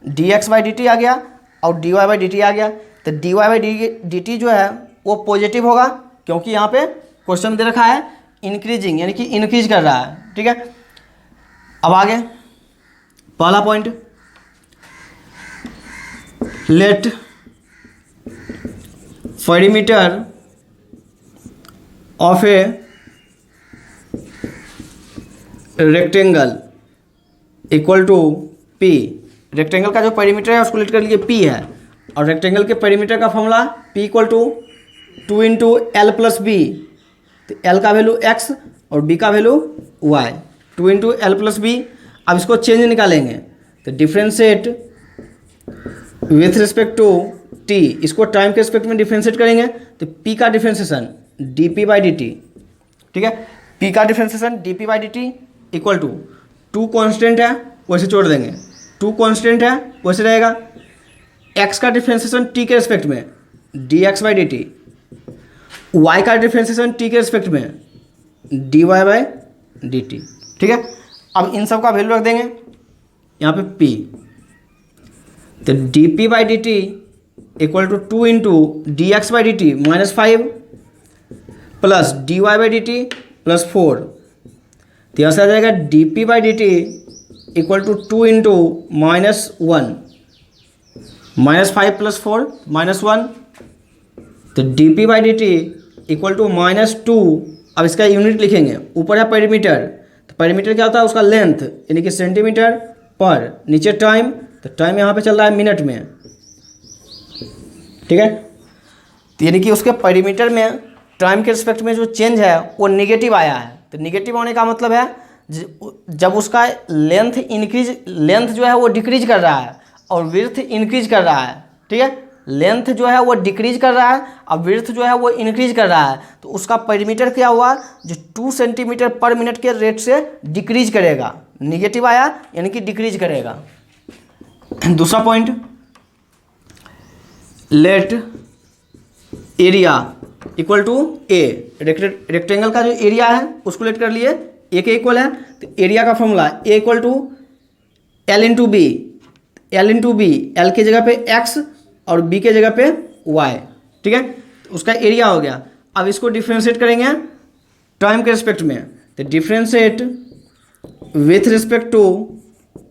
Speaker 1: dx/dt आ गया और dy/dt आ गया. तो dy/dt जो है वो पॉजिटिव होगा, क्योंकि यहाँ पे क्वेश्चन में दे रखा है इंक्रीजिंग, यानी कि इंक्रीज कर रहा है. ठीक है, अब आगे पहला point, let perimeter of a rectangle equal to p. Rectangle का जो पेरीमीटर है उसको लेट कर लिए p है, और रेक्टेंगल के पेरीमीटर का formula p equal to 2 into l plus b. तो l का वैल्यू x और b का value y. 2 into l plus b. अब इसको चेंज निकालेंगे तो differentiate with respect to t. इसको टाइम के रिस्पेक्ट में डिफ्रेंशिएट करेंगे तो p का डिफ्रेंशिएशन dp/dt. ठीक है, p का differentiation dp/dt equal to 2 constant है वैसे छोड़ देंगे, 2 कॉन्स्टेंट है वैसे रहेगा. x का डिफ्रेंशिएशन t के रिस्पेक्ट में dx/dt, y का डिफ्रेंशिएशन t के रिस्पेक्ट में dy/dt. ठीक है, अब इन सब का वैल्यू रख देंगे यहाँ पे p. तो dp/dt equal to 2 into dx/dt -5 plus d Y by D t plus 4, तो यहाँ से आ जाएगा d p by D T equal to 2 into -1, -5 plus 4 -1, तो d p by D T equal to -2। अब इसका यूनिट लिखेंगे, ऊपर है पेरीमीटर, तो पेरीमीटर क्या होता है उसका लेंथ, यानी कि सेंटीमीटर पर, नीचे टाइम, तो टाइम यहाँ पे चल रहा है मिनट में, ठीक है। तो यानी कि उसके पेरीमीटर में टाइम के रिस्पेक्ट में जो चेंज है वो नेगेटिव आया है। तो नेगेटिव होने का मतलब है जब उसका लेंथ जो है वो डिक्रीज कर रहा है और विड्थ इंक्रीज कर रहा है, ठीक है। लेंथ जो है वो डिक्रीज कर रहा है और विड्थ जो है वो इंक्रीज कर रहा है, तो उसका पेरीमीटर क्या हुआ, जो 2 सेंटीमीटर पर मिनट के रेट से डिक्रीज करेगा। निगेटिव आया यानी कि डिक्रीज करेगा। दूसरा point, let area equal to a, rectangle का जो एरिया है उसको लेट कर लिए, ए के इक्वल है, तो एरिया का formula a equal to l into b, l की जगह पे एक्स और बी के जगह पे वाई, ठीक है। तो उसका एरिया हो गया। अब इसको डिफ्रेंशिएट करेंगे टाइम के रिस्पेक्ट में, तो differentiate with respect to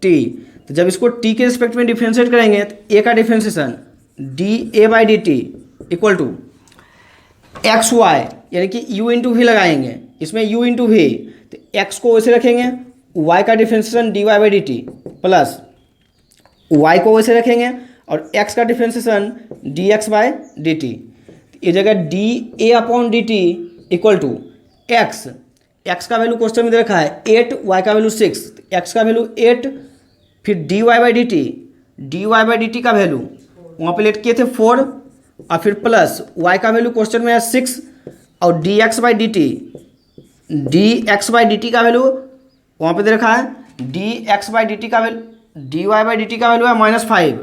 Speaker 1: t, तो जब इसको टी के रिस्पेक्ट में डिफ्रेंशिएट करेंगे तो ए का differentiation d a by D T equal to x y, यानी कि u इंटू वी लगाएंगे, इसमें u इंटू वी, तो x को वैसे रखेंगे, y का differentiation d Y by D t plus y को वैसे रखेंगे और x का differentiation d x by D t. ये जगह d A upon D T equal to x का वैल्यू क्वेश्चन में दे रखा है 8, y का वैल्यू 6, x का वैल्यू 8, फिर D Y by D T का वैल्यू वहाँ पे लेट किए थे 4, और फिर प्लस y का वैल्यू क्वेश्चन में है 6 और D x by D T का वैल्यू वहाँ पे दे रखा है D x by D T का value, D Y by D T का वैल्यू है -5,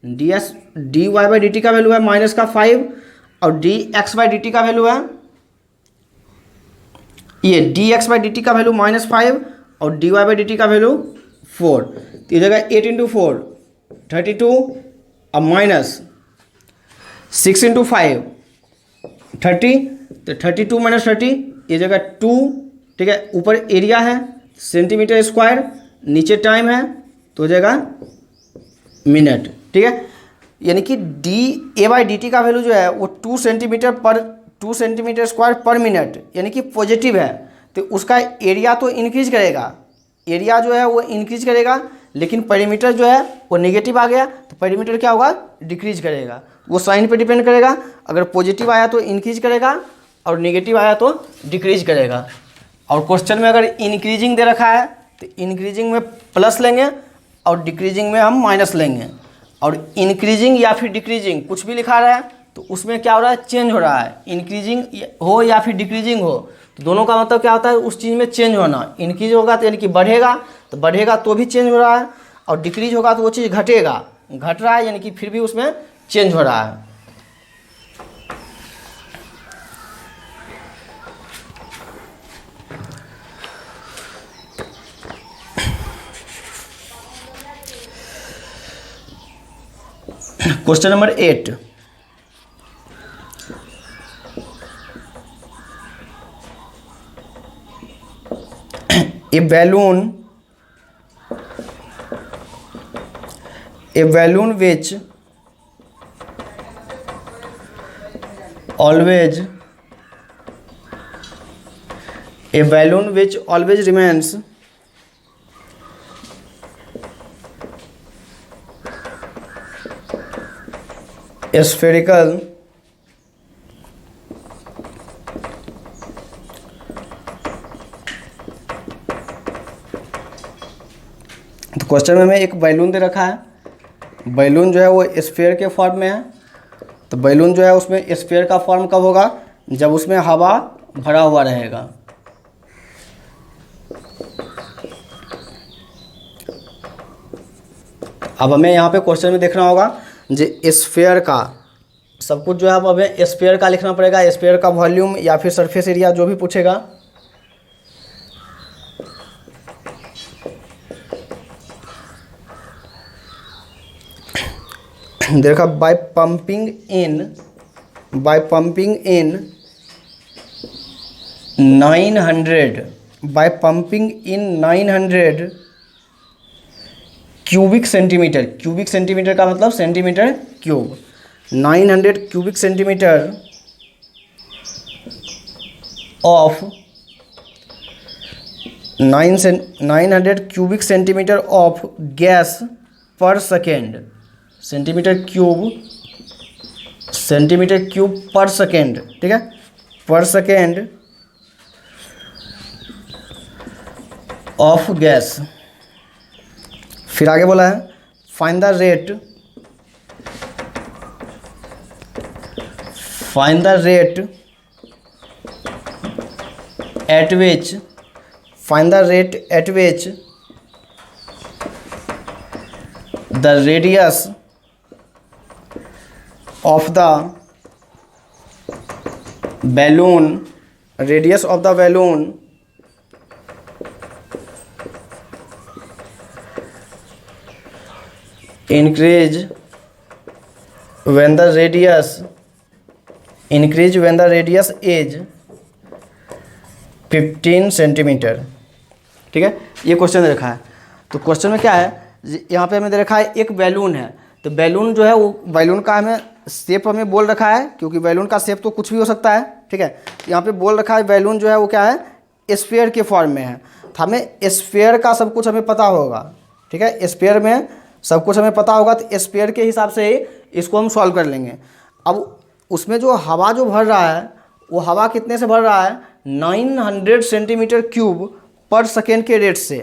Speaker 1: D Y by D T का वैल्यू है -5 और D x by D T का वैल्यू है ये d x by D T का वैल्यू -5 और d Y by D T का वैल्यू 4। तो ये जगह 8 इंटू 4 32 और माइनस 6 इंटू 5 30, तो 32 माइनस 30, ये जगह 2, ठीक है। ऊपर एरिया है सेंटीमीटर स्क्वायर, नीचे टाइम है तो हो जाएगा मिनट, ठीक है। यानी कि D a by D T का वैल्यू जो है वो 2 सेंटीमीटर स्क्वायर पर मिनट, यानी कि पॉजिटिव है, तो उसका एरिया तो इंक्रीज करेगा, एरिया जो है वो इंक्रीज करेगा, लेकिन पेरीमीटर जो है वो नेगेटिव आ गया, तो पेरीमीटर क्या होगा, डिक्रीज करेगा। वो साइन पे डिपेंड करेगा, अगर पॉजिटिव आया तो इंक्रीज करेगा और नेगेटिव आया तो डिक्रीज करेगा। और क्वेश्चन में अगर इंक्रीजिंग दे रखा है तो इंक्रीजिंग में प्लस लेंगे और डिक्रीजिंग में हम माइनस लेंगे, और इंक्रीजिंग या फिर डिक्रीजिंग कुछ भी लिखा रहा है तो उसमें क्या हो रहा है, चेंज हो रहा है। इंक्रीजिंग हो या फिर डिक्रीजिंग हो, तो दोनों का मतलब क्या होता है, उस चीज़ में चेंज होना। इंक्रीज होगा तो यानी कि बढ़ेगा, तो बढ़ेगा तो भी चेंज हो रहा है, और डिक्रीज होगा तो वो चीज़ घटेगा, घट रहा है यानी कि फिर भी उसमें चेंज हो रहा है। Question number 8, a balloon which always remains spherical तो क्वेश्चन में हमें एक बैलून दे रखा है, बैलून जो है वो स्फीयर के फॉर्म में है, तो बैलून जो है उसमें स्फीयर का फॉर्म कब होगा, जब उसमें हवा भरा हुआ रहेगा। अब हमें यहाँ पे क्वेश्चन में देखना होगा जो स्फीयर का सब कुछ जो है, अब हमें स्फीयर का लिखना पड़ेगा, स्फीयर का वॉल्यूम या फिर सरफेस एरिया जो भी पूछेगा। देखा by pumping in 900 by pumping in 900 cubic centimetre, cubic centimetre का मतलब centimetre cube, 900 cubic centimetre of 900 cubic centimetre of gas पर second, centimetre cube per second, ठीक है, पर सेकेंड ऑफ गैस। फिर आगे बोला है find the rate at which the radius of the balloon increase when the radius is 15 centimetre, ठीक है। ये क्वेश्चन दे रखा है, तो क्वेश्चन में क्या है, यहाँ पे हमें दे रखा है एक बैलून है, तो बैलून जो है वो बैलून का हमें शेप हमें बोल रखा है, क्योंकि बैलून का शेप तो कुछ भी हो सकता है, ठीक है। यहाँ पे बोल रखा है बैलून जो है वो क्या है, स्फीयर के फॉर्म में है, तो हमें स्फीयर का सब कुछ हमें पता होगा, ठीक है, स्फीयर में सब कुछ हमें पता होगा, तो स्फीयर के हिसाब से ही इसको हम सॉल्व कर लेंगे। अब उसमें जो हवा जो भर रहा है, वो हवा कितने से भर रहा है, 900 सेंटीमीटर क्यूब पर सेकेंड के रेट से।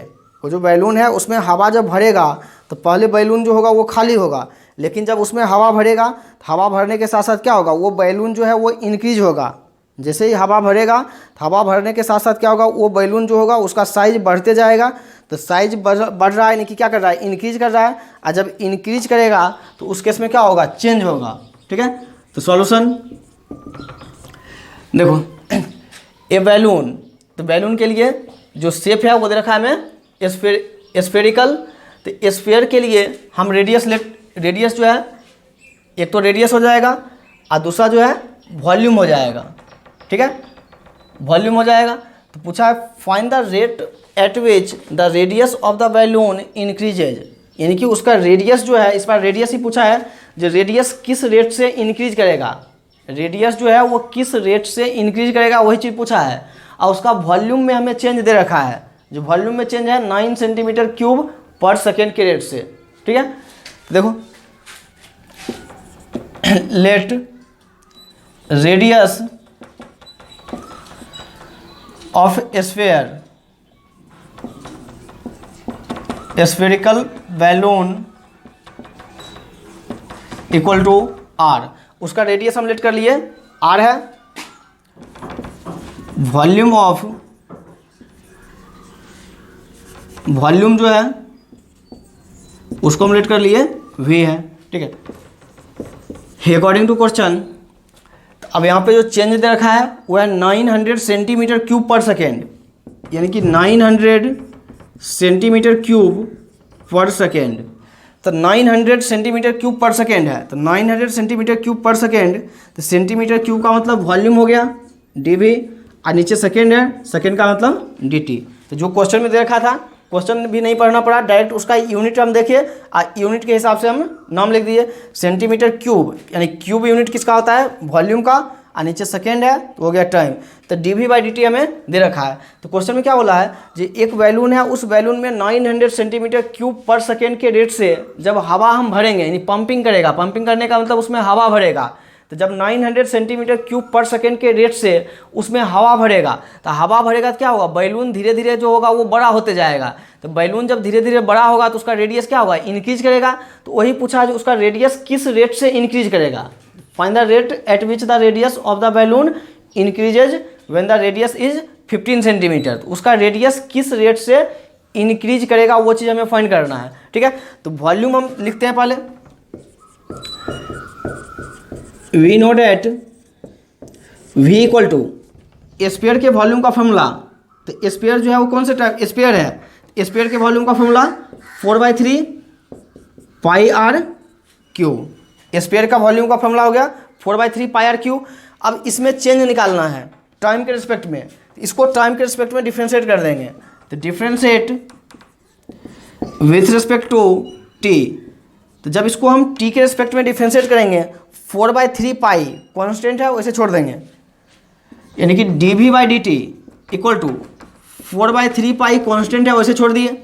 Speaker 1: वो जो बैलून है उसमें हवा जब भरेगा तो पहले बैलून जो होगा वो खाली होगा, लेकिन जब उसमें हवा भरेगा तो हवा भरने के साथ साथ क्या होगा, वो बैलून जो है वो इंक्रीज होगा। जैसे ही हवा भरेगा तो हवा भरने के साथ साथ क्या होगा, वो बैलून जो होगा उसका साइज बढ़ते जाएगा। तो साइज बढ़ रहा है यानी कि क्या कर रहा है, इंक्रीज कर रहा है, और जब इंक्रीज करेगा तो उस केस में क्या होगा, चेंज होगा, ठीक है। तो सॉल्यूशन देखो, ए बैलून, तो बैलून के लिए जो शेप है वो दे रखा है हमें स्फेरिकल। तो स्फीयर के लिए हम रेडियस जो है, एक तो रेडियस हो जाएगा और दूसरा जो है वॉल्यूम हो जाएगा, ठीक है, वॉल्यूम हो जाएगा। तो पूछा है find the rate at which the radius of the balloon increases, यानी कि उसका रेडियस जो है, इस बार रेडियस ही पूछा है, जो रेडियस किस रेट से इंक्रीज करेगा, रेडियस जो है वो किस रेट से इंक्रीज करेगा, वही चीज़ पूछा है। और उसका वॉल्यूम में हमें चेंज दे रखा है, जो वॉल्यूम में चेंज है 9 सेंटीमीटर क्यूब पर सेकेंड के रेट से, ठीक है। देखो, let radius of spherical balloon equal to r. उसका रेडियस हम लेट कर लिए, आर है, वॉल्यूम जो है उसको हम लेट कर लिए वी है, ठीक है। अकॉर्डिंग टू क्वेश्चन, अब यहाँ पे जो चेंज दे रखा है वो है 900 सेंटीमीटर क्यूब पर सेकेंड, यानी कि 900 सेंटीमीटर क्यूब पर सेकेंड। तो 900 सेंटीमीटर क्यूब पर सेकेंड है, तो 900 सेंटीमीटर क्यूब पर सेकेंड, तो सेंटीमीटर क्यूब का मतलब वॉल्यूम हो गया dv, और नीचे सेकेंड है, सेकेंड का मतलब dt। तो जो क्वेश्चन में दे रखा था, क्वेश्चन भी नहीं पढ़ना पड़ा, डायरेक्ट उसका यूनिट हम देखिए और यूनिट के हिसाब से हम नाम लिख दिए, सेंटीमीटर क्यूब, यानी क्यूब यूनिट किसका होता है, वॉल्यूम का, और नीचे सेकेंड है तो हो गया टाइम। तो dv/dt हमें दे रखा है। तो क्वेश्चन में क्या बोला है, जो एक बैलून है, उस बैलून में 900 सेंटीमीटर क्यूब पर सेकेंड के रेट से जब हवा हम भरेंगे, यानी पंपिंग करेगा, पंपिंग करने का मतलब उसमें हवा भरेगा, तो जब 900 सेंटीमीटर क्यूब पर सेकेंड के रेट से उसमें हवा भरेगा, तो हवा भरेगा तो क्या होगा, बैलून धीरे धीरे जो होगा वो बड़ा होते जाएगा। तो बैलून जब धीरे धीरे बड़ा होगा तो उसका रेडियस क्या होगा, इंक्रीज करेगा। तो वही पूछा जो उसका रेडियस किस रेट से इंक्रीज करेगा, find the rate at which the radius of the balloon increases when the radius is 15 centimetre. तो उसका रेडियस किस रेट से इंक्रीज करेगा वो चीज़ हमें फाइंड करना है, ठीक है। तो वॉल्यूम हम लिखते हैं पहले, we know that v equal to sphere के वॉल्यूम का फॉर्मूला। तो स्फीयर जो है वो कौन से टाइप स्फीयर है, स्फीयर के वॉल्यूम का formula 4/3 pi r cube. Sphere का वॉल्यूम का फॉर्मूला हो गया 4/3 पाई आर क्यू। अब इसमें चेंज निकालना है टाइम के रिस्पेक्ट में, इसको टाइम के रिस्पेक्ट में डिफ्रेंशिएट कर देंगे, तो differentiate with respect to t. तो जब इसको हम टी के रिस्पेक्ट में डिफ्रेंशिएट करेंगे 4/3 पाई कॉन्स्टेंट है वैसे छोड़ देंगे, यानी कि d we by D T equal to 4/3 pi constant है वैसे छोड़ दिए।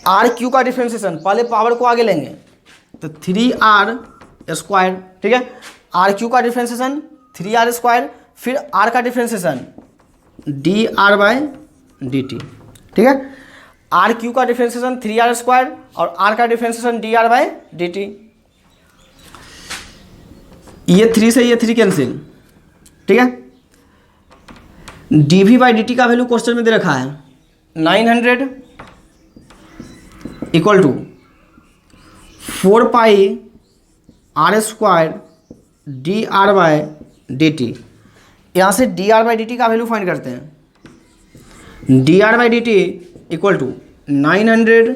Speaker 1: आर क्यू का डिफ्रेंशिएशन पहले पावर को आगे लेंगे तो 3r स्क्वायर, ठीक है। आर क्यू का डिफ्रेंशिएशन 3r स्क्वायर, फिर आर का डिफ्रेंशिएशन dr बाय dt, ठीक है। आर क्यू का डिफ्रेंशिएशन 3r स्क्वायर और आर का डिफ्रेंशिएशन dr बाय dt। ये 3 से ये 3 कैंसिल, ठीक है। dv बाई dt का वैल्यू क्वेश्चन में दे रखा है 900 equal to 4 pi r square d r by d t. यहाँ से d are by D T का वैल्यू फाइंड करते हैं। D are by D T equal to 900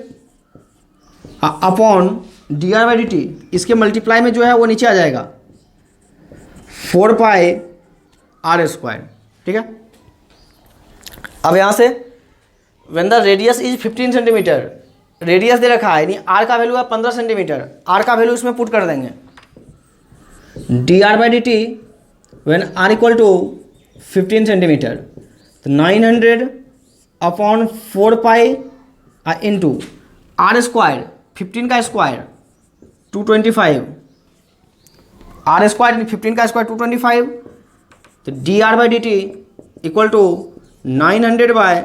Speaker 1: upon d are by D t, इसके मल्टीप्लाई में जो है वो नीचे आ जाएगा 4 पाई आर स्क्वायर, ठीक है। अब यहाँ से when the radius is 15 centimetre, radius दे रखा है यानी आर का वैल्यू है 15 सेंटीमीटर, आर का वैल्यू इसमें पुट कर देंगे। D are by D T when R equal to 15 centimetre, तो 900 upon 4 pi into R square 15 का स्क्वायर 225, आर स्क्वायर 15 का स्क्वायर 225, तो d are by D T equal to 900 by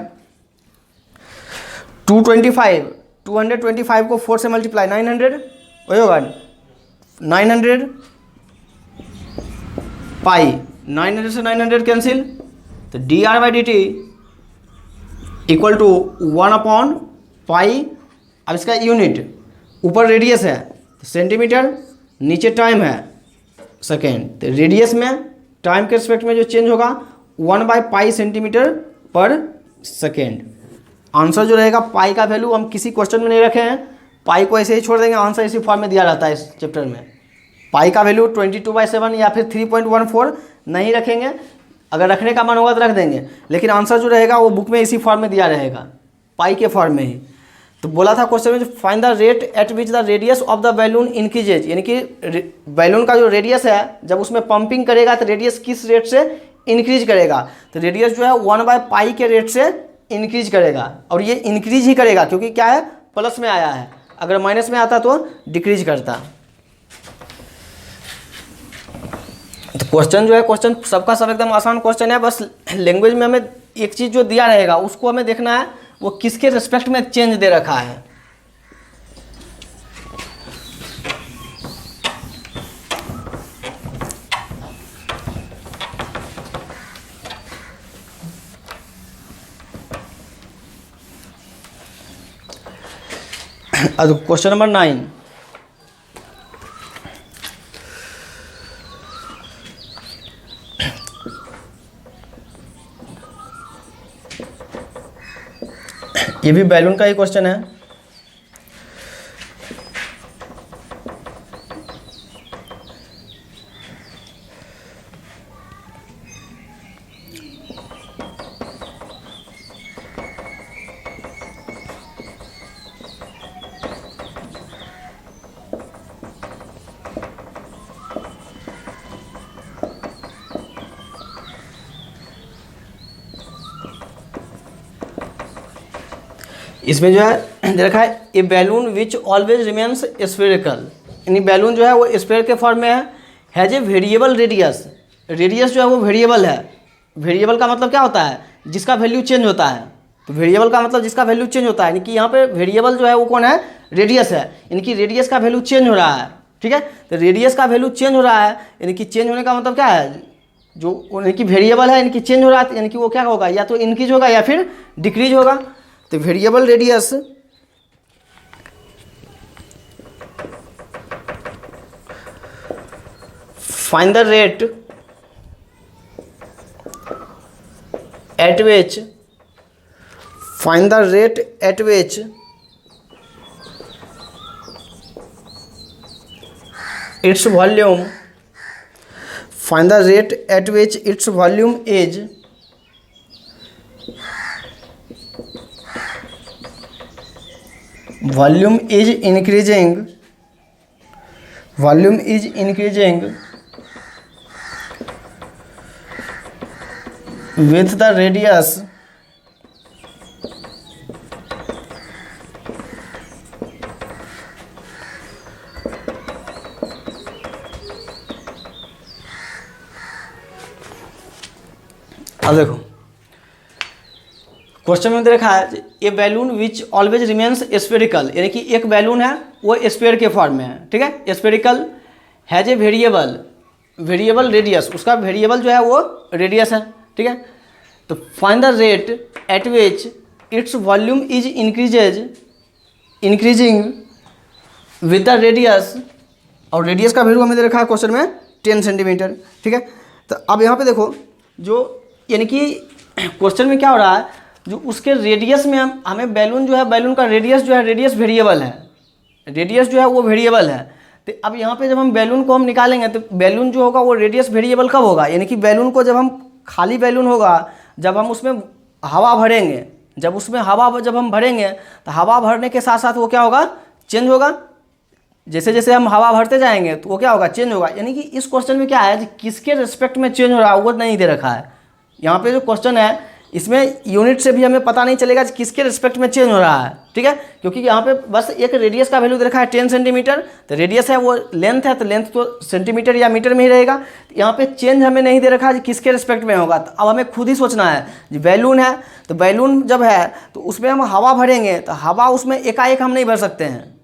Speaker 1: 225, 225 को 4 से मल्टीप्लाई 900 वही होगा 900 पाई, 900 से 900 कैंसिल, तो d are by D T equal to 1 upon pi. अब इसका यूनिट ऊपर रेडियस है तो सेंटीमीटर, नीचे टाइम है सेकेंड, तो रेडियस में टाइम के रिस्पेक्ट में जो चेंज होगा 1/पाई सेंटीमीटर पर सेकेंड। आंसर जो रहेगा पाई का वैल्यू हम किसी क्वेश्चन में नहीं रखे हैं, पाई को ऐसे ही छोड़ देंगे, आंसर इसी फॉर्म में दिया रहता है इस चैप्टर में। पाई का वैल्यू 22/7 या फिर 3.14 नहीं रखेंगे, अगर रखने का मन होगा तो रख देंगे, लेकिन आंसर जो रहेगा वो बुक में इसी फॉर्म में दिया रहेगा, पाई के फॉर्म में ही। तो बोला था क्वेश्चन में find the rate at which the radius of the balloon increases, यानी कि बैलून का जो रेडियस है जब उसमें पंपिंग करेगा तो रेडियस किस रेट से इंक्रीज करेगा, तो रेडियस जो है 1/पाई के रेट से इंक्रीज करेगा, और ये इंक्रीज ही करेगा क्योंकि क्या है प्लस में आया है, अगर माइनस में आता तो डिक्रीज करता। तो क्वेश्चन जो है क्वेश्चन सबका सब एकदम आसान क्वेश्चन है, बस लैंग्वेज में हमें एक चीज़ जो दिया रहेगा उसको हमें देखना है वो किसके रिस्पेक्ट में चेंज दे रखा है। अब क्वेश्चन नंबर 9, ये भी बैलून का ही क्वेश्चन है। इसमें जो है दे रखा है a balloon which always remains spherical, यानी बैलून जो है वो स्फेयर के फॉर्म में है, has a variable radius, radius जो है वो वेरिएबल है। वेरिएबल का मतलब क्या होता है, जिसका वैल्यू चेंज होता है, तो वेरिएबल का मतलब जिसका वैल्यू चेंज होता है, यानी कि यहाँ पे वेरिएबल जो है वो कौन है, रेडियस है, यानी कि रेडियस का वैल्यू चेंज हो रहा है, ठीक है। तो रेडियस का वैल्यू चेंज हो रहा है, यानी कि चेंज होने का मतलब क्या है, जो यानी कि वेरिएबल है यानी कि चेंज हो रहा है, यानी कि वो क्या होगा, या तो इंक्रीज होगा या फिर डिक्रीज होगा। तो variable radius find the rate at which find the rate at which its volume is volume is increasing with the radius अब देखो क्वेश्चन में दे रखा है a balloon which always remains spherical, यानी कि एक बैलून है वो स्फेयर के फॉर्म में है, ठीक है, spherical, has a variable radius, उसका वेरिएबल जो है वो रेडियस है, ठीक है। तो find the rate at which its volume is increasing with the radius, और रेडियस का वैल्यू हमें दे रखा है क्वेश्चन में 10 सेंटीमीटर, ठीक है। तो अब यहाँ पे देखो जो यानी कि क्वेश्चन में क्या हो रहा है, जो उसके रेडियस में हमें बैलून जो है, बैलून का रेडियस जो है, रेडियस वेरिएबल है, रेडियस जो है वो वेरिएबल है। तो अब यहाँ पे जब हम बैलून को हम निकालेंगे तो बैलून जो होगा वो रेडियस वेरिएबल कब होगा, यानी कि बैलून को जब हम खाली बैलून होगा, जब हम उसमें हवा भरेंगे, जब हम भरेंगे तो हवा भरने के साथ साथ वो क्या होगा, चेंज होगा। जैसे जैसे हम हवा भरते जाएंगे तो वो क्या होगा, चेंज होगा। यानी कि इस क्वेश्चन में क्या है कि किसके रिस्पेक्ट में चेंज हो रहा है वो नहीं दे रखा है। यहाँ पे जो क्वेश्चन है इसमें यूनिट से भी हमें पता नहीं चलेगा कि किसके रिस्पेक्ट में चेंज हो रहा है, ठीक है, क्योंकि यहाँ पे बस एक रेडियस का वैल्यू दे रखा है 10 सेंटीमीटर। तो रेडियस है वो लेंथ है, तो लेंथ तो सेंटीमीटर या मीटर में ही रहेगा। तो यहाँ पे चेंज हमें नहीं दे रखा है कि किसके रिस्पेक्ट में होगा। तो अब हमें खुद ही सोचना है, जो बैलून है तो बैलून जब है तो उसमें हम हवा भरेंगे तो हवा उसमें एकाएक हम नहीं भर सकते हैं।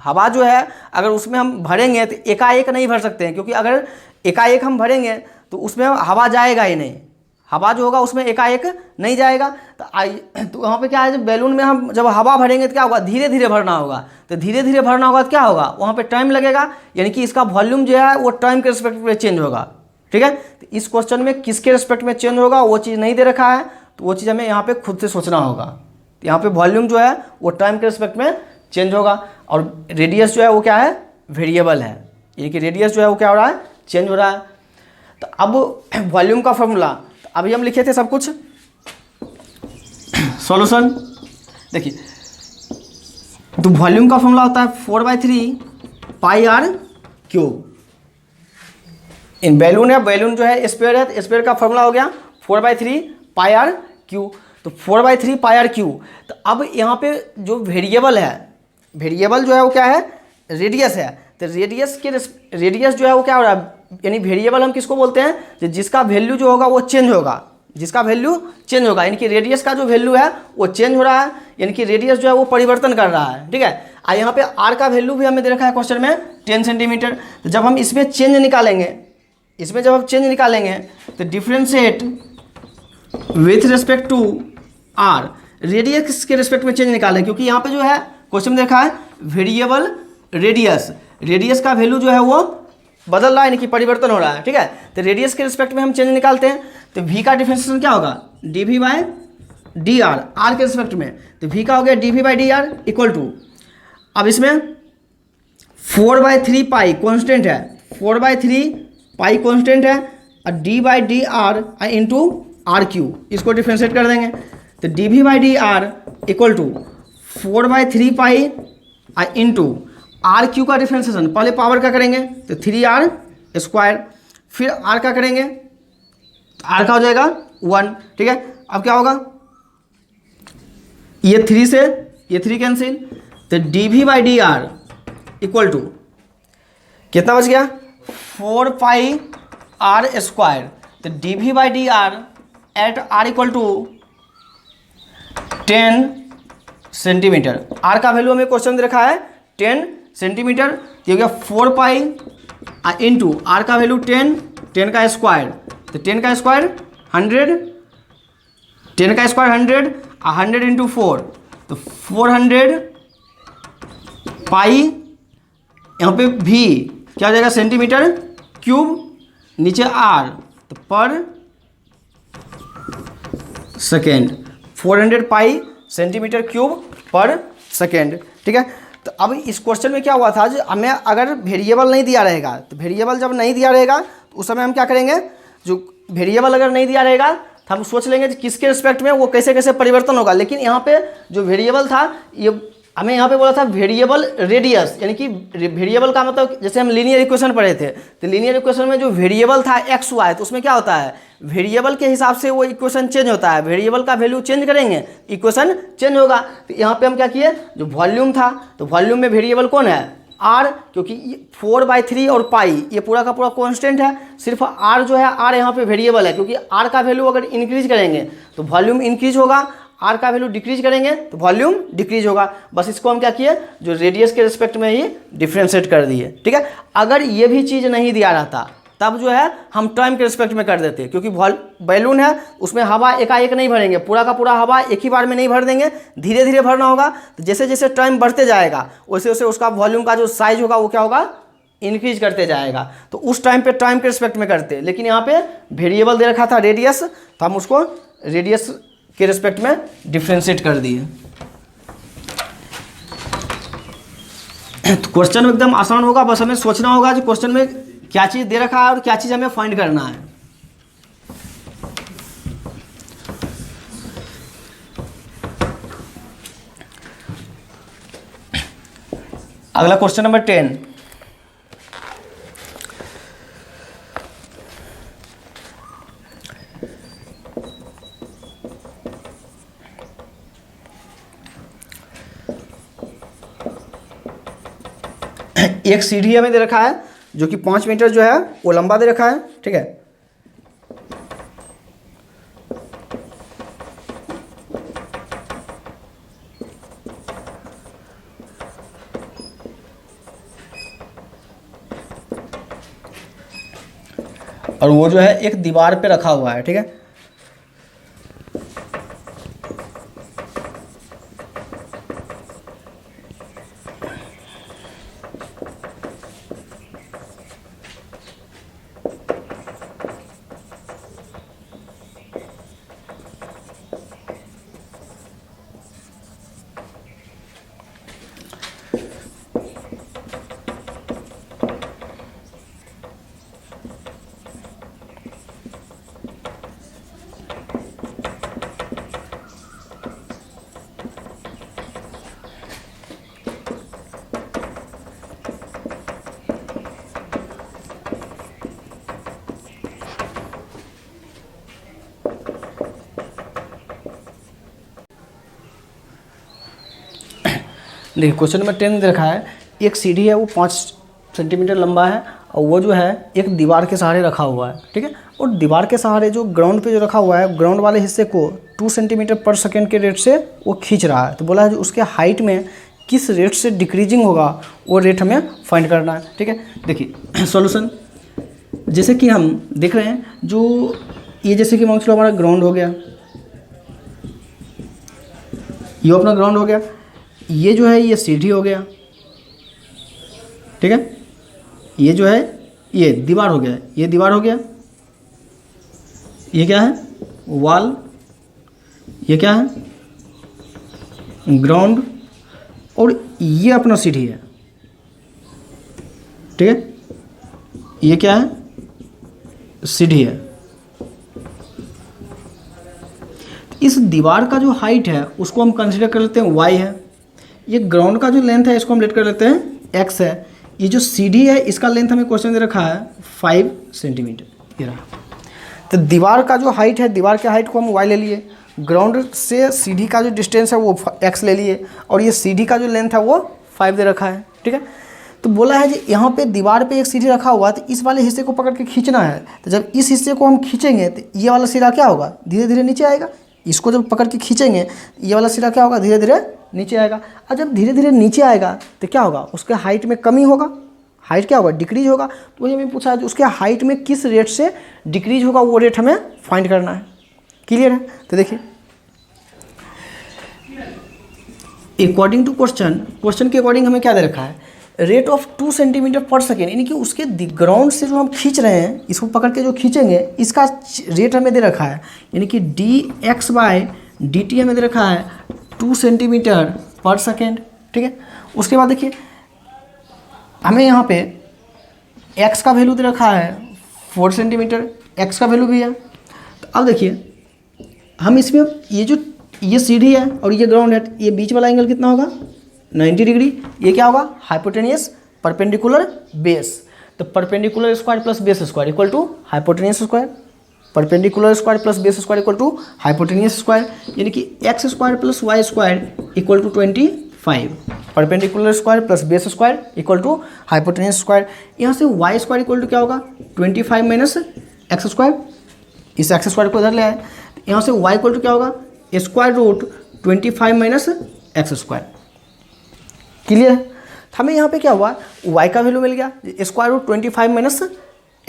Speaker 1: हवा जो है अगर उसमें हम भरेंगे तो एकाएक नहीं भर सकते हैं, क्योंकि अगर एकाएक हम भरेंगे तो उसमें हवा जाएगा ही नहीं, हवा जो होगा उसमें एकाएक नहीं जाएगा। तो वहाँ पे क्या है, जब बैलून में हम जब हवा भरेंगे तो क्या होगा, धीरे धीरे भरना होगा। तो धीरे धीरे भरना होगा तो क्या होगा, वहाँ पे टाइम लगेगा, यानी कि इसका वॉल्यूम जो है वो टाइम के रिस्पेक्ट में चेंज होगा, ठीक है। तो इस क्वेश्चन में किसके रिस्पेक्ट में चेंज होगा वो चीज़ नहीं दे रखा है, तो वो चीज़ हमें यहाँ पे खुद से सोचना होगा। तो यहाँ पे वॉल्यूम जो है वो टाइम के रिस्पेक्ट में चेंज होगा, और रेडियस जो है वो क्या है, वेरिएबल है, यानी कि रेडियस जो है वो क्या हो रहा है, चेंज हो रहा है। तो अब वॉल्यूम का फॉर्मूला अभी हम लिखे थे सब कुछ, सॉल्यूशन देखिए। तो वॉल्यूम का फॉर्मूला होता है 4/3 pi are cube. In balloon है, बैलून जो है स्पेयर है, तो स्पेयर का फॉर्मूला हो गया 4/3 पाई आर क्यूब। तो 4/3 पाई आर क्यूब। तो अब यहाँ पे जो वेरिएबल है, वेरिएबल जो है वो क्या है, रेडियस है। तो रेडियस जो है वो क्या हो रहा है, यानी वेरिएबल हम किसको बोलते हैं, जिसका वैल्यू जो होगा वो चेंज होगा, जिसका वैल्यू चेंज होगा, यानी कि रेडियस का जो वैल्यू है वो चेंज हो रहा है, यानी कि रेडियस जो है वो परिवर्तन कर रहा है, ठीक है। और यहाँ पे आर का वैल्यू भी हमें दे रखा है क्वेश्चन में 10 सेंटीमीटर। तो जब हम इसमें चेंज निकालेंगे, जब हम चेंज निकालेंगे तो differentiate with respect to r, radius के रिस्पेक्ट में चेंज निकालें, क्योंकि यहाँ पे जो है क्वेश्चन में देखा है वेरिएबल रेडियस का वैल्यू जो है वो बदल रहा है, यानी कि परिवर्तन हो रहा है, ठीक है। तो रेडियस के रिस्पेक्ट में हम चेंज निकालते हैं, तो v का डिफरेंशिएशन क्या होगा, dv/dr, r के रिस्पेक्ट में। तो v का हो गया dv/dr इक्वल टू, अब इसमें 4/3 पाई कॉन्स्टेंट है, 4/3 पाई कॉन्स्टेंट है, और d/dr इंटू आर क्यू, इसको डिफ्रेंशिएट कर देंगे। तो dv/dr equal to 4/3 pi into r cube का डिफ्रेंशिएशन, पहले पावर का करेंगे तो 3r², फिर आर का करेंगे तो आर का हो जाएगा 1, ठीक है। अब क्या होगा, ये 3 से ये 3 कैंसिल, तो dv/dr इक्वल टू कितना बच गया, 4πr²। तो dv/dr at r equal to 10 centimetre. Are का वैल्यू हमें क्वेश्चन में रखा है 10 सेंटीमीटर, ये हो गया 4 पाई इंटू आर का वैल्यू 10 का स्क्वायर, तो 10 का स्क्वायर 100, 10 का स्क्वायर 100, 100 इंटू 4, तो 400 पाई, यहाँ पे भी क्या हो जाएगा, सेंटीमीटर क्यूब, नीचे आर, तो पर सेकेंड, 400 पाई सेंटीमीटर क्यूब पर सेकेंड, ठीक है। तो अब इस क्वेश्चन में क्या हुआ था, जो हमें अगर वेरिएबल नहीं दिया रहेगा, तो वेरिएबल जब नहीं दिया रहेगा तो उस समय हम क्या करेंगे, जो वेरिएबल अगर नहीं दिया रहेगा तो तो हम सोच लेंगे कि किसके रिस्पेक्ट में वो कैसे कैसे परिवर्तन होगा। लेकिन यहाँ पे जो वेरिएबल था, ये हमें यहाँ पे बोला था वेरिएबल रेडियस, यानी कि वेरिएबल का मतलब जैसे हम लीनियर इक्वेशन पढ़े थे, तो लीनियर इक्वेशन में जो वेरिएबल था एक्स वाई, तो उसमें क्या होता है, वेरिएबल के हिसाब से वो इक्वेशन चेंज होता है। वेरिएबल का वैल्यू चेंज करेंगे, इक्वेशन चेंज होगा। तो यहाँ पे हम क्या किए, जो वॉल्यूम था, तो वॉल्यूम में वेरिएबल कौन है, आर, क्योंकि 4/3 और पाई ये पूरा का पूरा कांस्टेंट है। सिर्फ आर जो है, आर यहाँ पे वेरिएबल है, क्योंकि आर का वैल्यू अगर इंक्रीज करेंगे तो वॉल्यूम इंक्रीज होगा, आर का वैल्यू डिक्रीज करेंगे तो वॉल्यूम डिक्रीज होगा। बस इसको हम क्या किए, जो रेडियस के रिस्पेक्ट में ही डिफ्रेंशिएट कर दिए। ठीक है, अगर ये भी चीज़ नहीं दिया रहता तब जो है हम टाइम के रिस्पेक्ट में कर देते, क्योंकि बैलून है उसमें हवा एकाएक नहीं भरेंगे, पूरा का पूरा हवा एक ही बार में नहीं भर देंगे, धीरे धीरे भरना होगा। तो जैसे जैसे टाइम बढ़ते जाएगा वैसे वैसे उसका वॉल्यूम का जो साइज होगा वो क्या होगा, इंक्रीज करते जाएगा। तो उस टाइम पे टाइम के रिस्पेक्ट में करते, लेकिन यहाँ पे वेरिएबल दे रखा था रेडियस, तो हम उसको रेडियस के रिस्पेक्ट में डिफ्रेंशिएट कर दिए। तो क्वेश्चन एकदम आसान होगा, बस हमें सोचना होगा कि क्वेश्चन में क्या चीज़ दे रखा है और क्या चीज़ हमें फाइंड करना है। अगला क्वेश्चन नंबर 10। एक सीढ़ी हमें दे रखा है जो कि 5 मीटर जो है वो लंबा दे रखा है। ठीक है, और वो जो है एक दीवार पे रखा हुआ है। ठीक है, देखिए क्वेश्चन नंबर 10 दे रखा है, एक सीढ़ी है वो 5 सेंटीमीटर लंबा है और वो जो है एक दीवार के सहारे रखा हुआ है। ठीक है, और दीवार के सहारे जो ग्राउंड पे जो रखा हुआ है, ग्राउंड वाले हिस्से को 2 सेंटीमीटर पर सेकेंड के रेट से वो खींच रहा है। तो बोला है जो उसके हाइट में किस रेट से डिक्रीजिंग होगा वो रेट हमें फाइंड करना है। ठीक है, देखिए सॉल्यूशन, जैसे कि हम देख रहे हैं, जो ये जैसे कि मान लो हमारा ग्राउंड हो गया, ये अपना ग्राउंड हो गया, ये जो है ये सीढ़ी हो गया। ठीक है, ये जो है ये दीवार हो गया, ये दीवार हो गया, ये क्या है वॉल, ये क्या है ग्राउंड, और ये अपना सीढ़ी है। ठीक है, ये क्या है सीढ़ी है। इस दीवार का जो हाइट है उसको हम कंसीडर कर लेते हैं y है, ये ग्राउंड का जो लेंथ है इसको हम लेट कर लेते हैं x है, ये जो सीढ़ी है इसका लेंथ हमें क्वेश्चन दे रखा है 5 सेंटीमीटर, ये रहा। तो दीवार का जो हाइट है, दीवार के हाइट को हम y ले लिए, ग्राउंड से सीढ़ी का जो डिस्टेंस है वो x ले लिए, और ये सीढ़ी का जो लेंथ है वो 5 दे रखा है। ठीक है, तो बोला है कि यहाँ पे दीवार पे एक सीढ़ी रखा हुआ है, तो इस वाले हिस्से को पकड़ के खींचना है। तो जब इस हिस्से को हम खींचेंगे तो ये वाला सिरा क्या होगा, धीरे धीरे नीचे आएगा। इसको जब पकड़ के खींचेंगे ये वाला सिरा क्या होगा, धीरे धीरे नीचे आएगा। और जब धीरे धीरे नीचे आएगा तो क्या होगा, उसके हाइट में कमी होगा, हाइट क्या होगा डिक्रीज होगा। तो ये हमें पूछा है उसके हाइट में किस रेट से डिक्रीज होगा वो रेट हमें फाइंड करना है। क्लियर है, तो देखिए अकॉर्डिंग टू क्वेश्चन के अकॉर्डिंग हमें क्या दे रखा है, rate of 2 centimetre per second, यानी कि उसके ग्राउंड से जो हम खींच रहे हैं, इसको पकड़ के जो खींचेंगे इसका रेट हमें दे रखा है, यानी कि dx/dt हमें दे रखा है 2 सेंटीमीटर पर सेकेंड। ठीक है, उसके बाद देखिए हमें यहाँ पे x का वैल्यू दे रखा है 4 सेंटीमीटर, x का वैल्यू भी है। तो अब देखिए हम इसमें ये सीढ़ी है और ये ग्राउंड है, ये बीच वाला एंगल कितना होगा 90 डिग्री। ये क्या होगा हाइपोटेनियस परपेंडिकुलर बेस। तो perpendicular square plus base square equal to hypotenuse square, perpendicular square plus base square equal to hypotenuse square, यानी कि x square plus y square equal to 25। Perpendicular square plus base square equal to hypotenuse square. यहाँ से y square equal to क्या होगा 25 minus x square, इस x square को इधर ले आए। यहाँ से वाई इक्वल टू क्या होगा square root 25 minus x square. Clear. हमें यहाँ पे क्या हुआ y का वैल्यू मिल गया square root 25 minus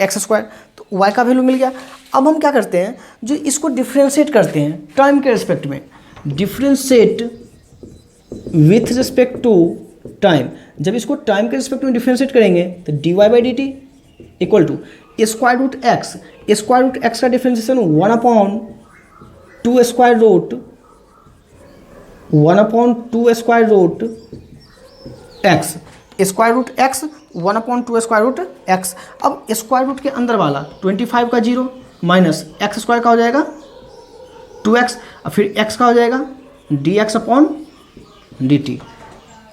Speaker 1: x square, तो y का वैल्यू मिल गया। अब हम क्या करते हैं जो इसको डिफ्रेंशिएट करते हैं टाइम के रिस्पेक्ट में, differentiate with respect to time. जब इसको टाइम के रिस्पेक्ट में डिफ्रेंशिएट करेंगे तो dy by D T equal to square root X, square root X का differentiation 1/2 square root 1/2 square root X, square root x 1/2 square root X. अब square root के अंदर वाला 25 का 0 माइनस एक्स स्क्वायर का हो जाएगा 2x, और फिर x का हो जाएगा dx upon dt।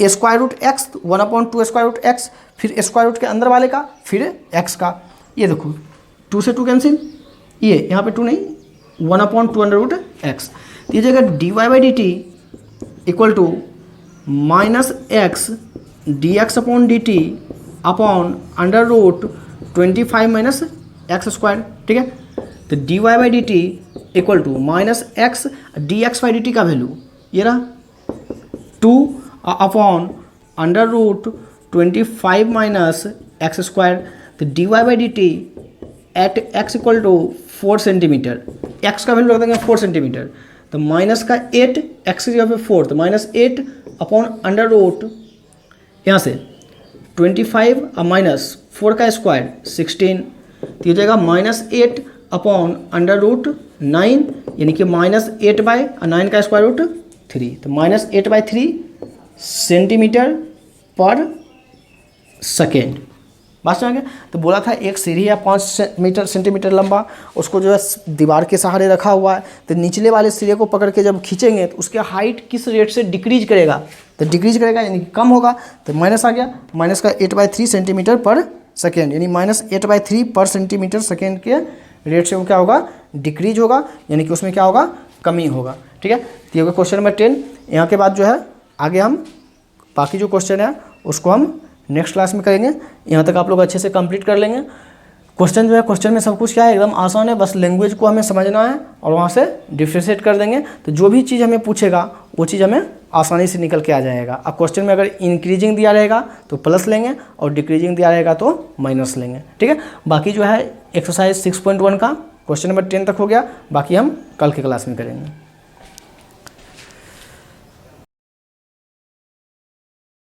Speaker 1: Square root x 1/2 square root x, फिर स्क्वायर रूट के अंदर वाले का, फिर x का। ये देखो 2 से 2 कैंसिल, ये यहाँ पे 2 नहीं 1/2 अंडर रूट एक्स। ये जगह dy by D T equal to minus X D x upon D T upon under root 25 minus x square. ठीक है, तो D Y by D T equal to minus X D x by D T का value ये रहा 2 अपॉन under root 25 minus x square. तो D Y by D T at X equal to 4 centimetre, X का value रख देंगे 4 centimetre, तो minus का 8 एक्स की जगह पे 4, तो माइनस 8 अपॉन अंडर रूट यहाँ से 25 और माइनस 4 का स्क्वायर 16, तो ये जाएगा माइनस 8 अपॉन अंडर रूट 9, यानी कि माइनस 8 बाई 9 का स्क्वायर रूट 3, तो minus 8 by 3 centimetre per second. बात समझ। तो बोला था एक सीढ़ी है 5 सेंटीमीटर लंबा, उसको जो है दीवार के सहारे रखा हुआ है, तो निचले वाले सिरे को पकड़ के जब खींचेंगे तो उसके हाइट किस रेट से डिक्रीज करेगा, तो डिक्रीज करेगा यानी कि कम होगा, तो माइनस आ गया, माइनस का 8/3 सेंटीमीटर पर सेकेंड, यानी माइनस 8/3 पर सेंटीमीटर सेकेंड के रेट से वो क्या होगा डिक्रीज होगा, यानी कि उसमें क्या होगा कमी होगा। ठीक है, तो ये होगा क्वेश्चन नंबर 10। यहाँ के बाद जो है आगे हम बाकी जो क्वेश्चन है उसको हम नेक्स्ट क्लास में करेंगे। यहाँ तक आप लोग अच्छे से कंप्लीट कर लेंगे। क्वेश्चन जो है क्वेश्चन में सब कुछ क्या है एकदम आसान है, बस लैंग्वेज को हमें समझना है और वहाँ से डिफ्रेंशिएट कर देंगे, तो जो भी चीज़ हमें पूछेगा वो चीज़ हमें आसानी से निकल के आ जाएगा। अब क्वेश्चन में अगर इंक्रीजिंग दिया रहेगा तो प्लस लेंगे और डिक्रीजिंग दिया रहेगा तो माइनस लेंगे। ठीक है, बाकी जो है एक्सरसाइज 6.1 का क्वेश्चन नंबर 10 तक हो गया, बाकी हम कल के क्लास में करेंगे।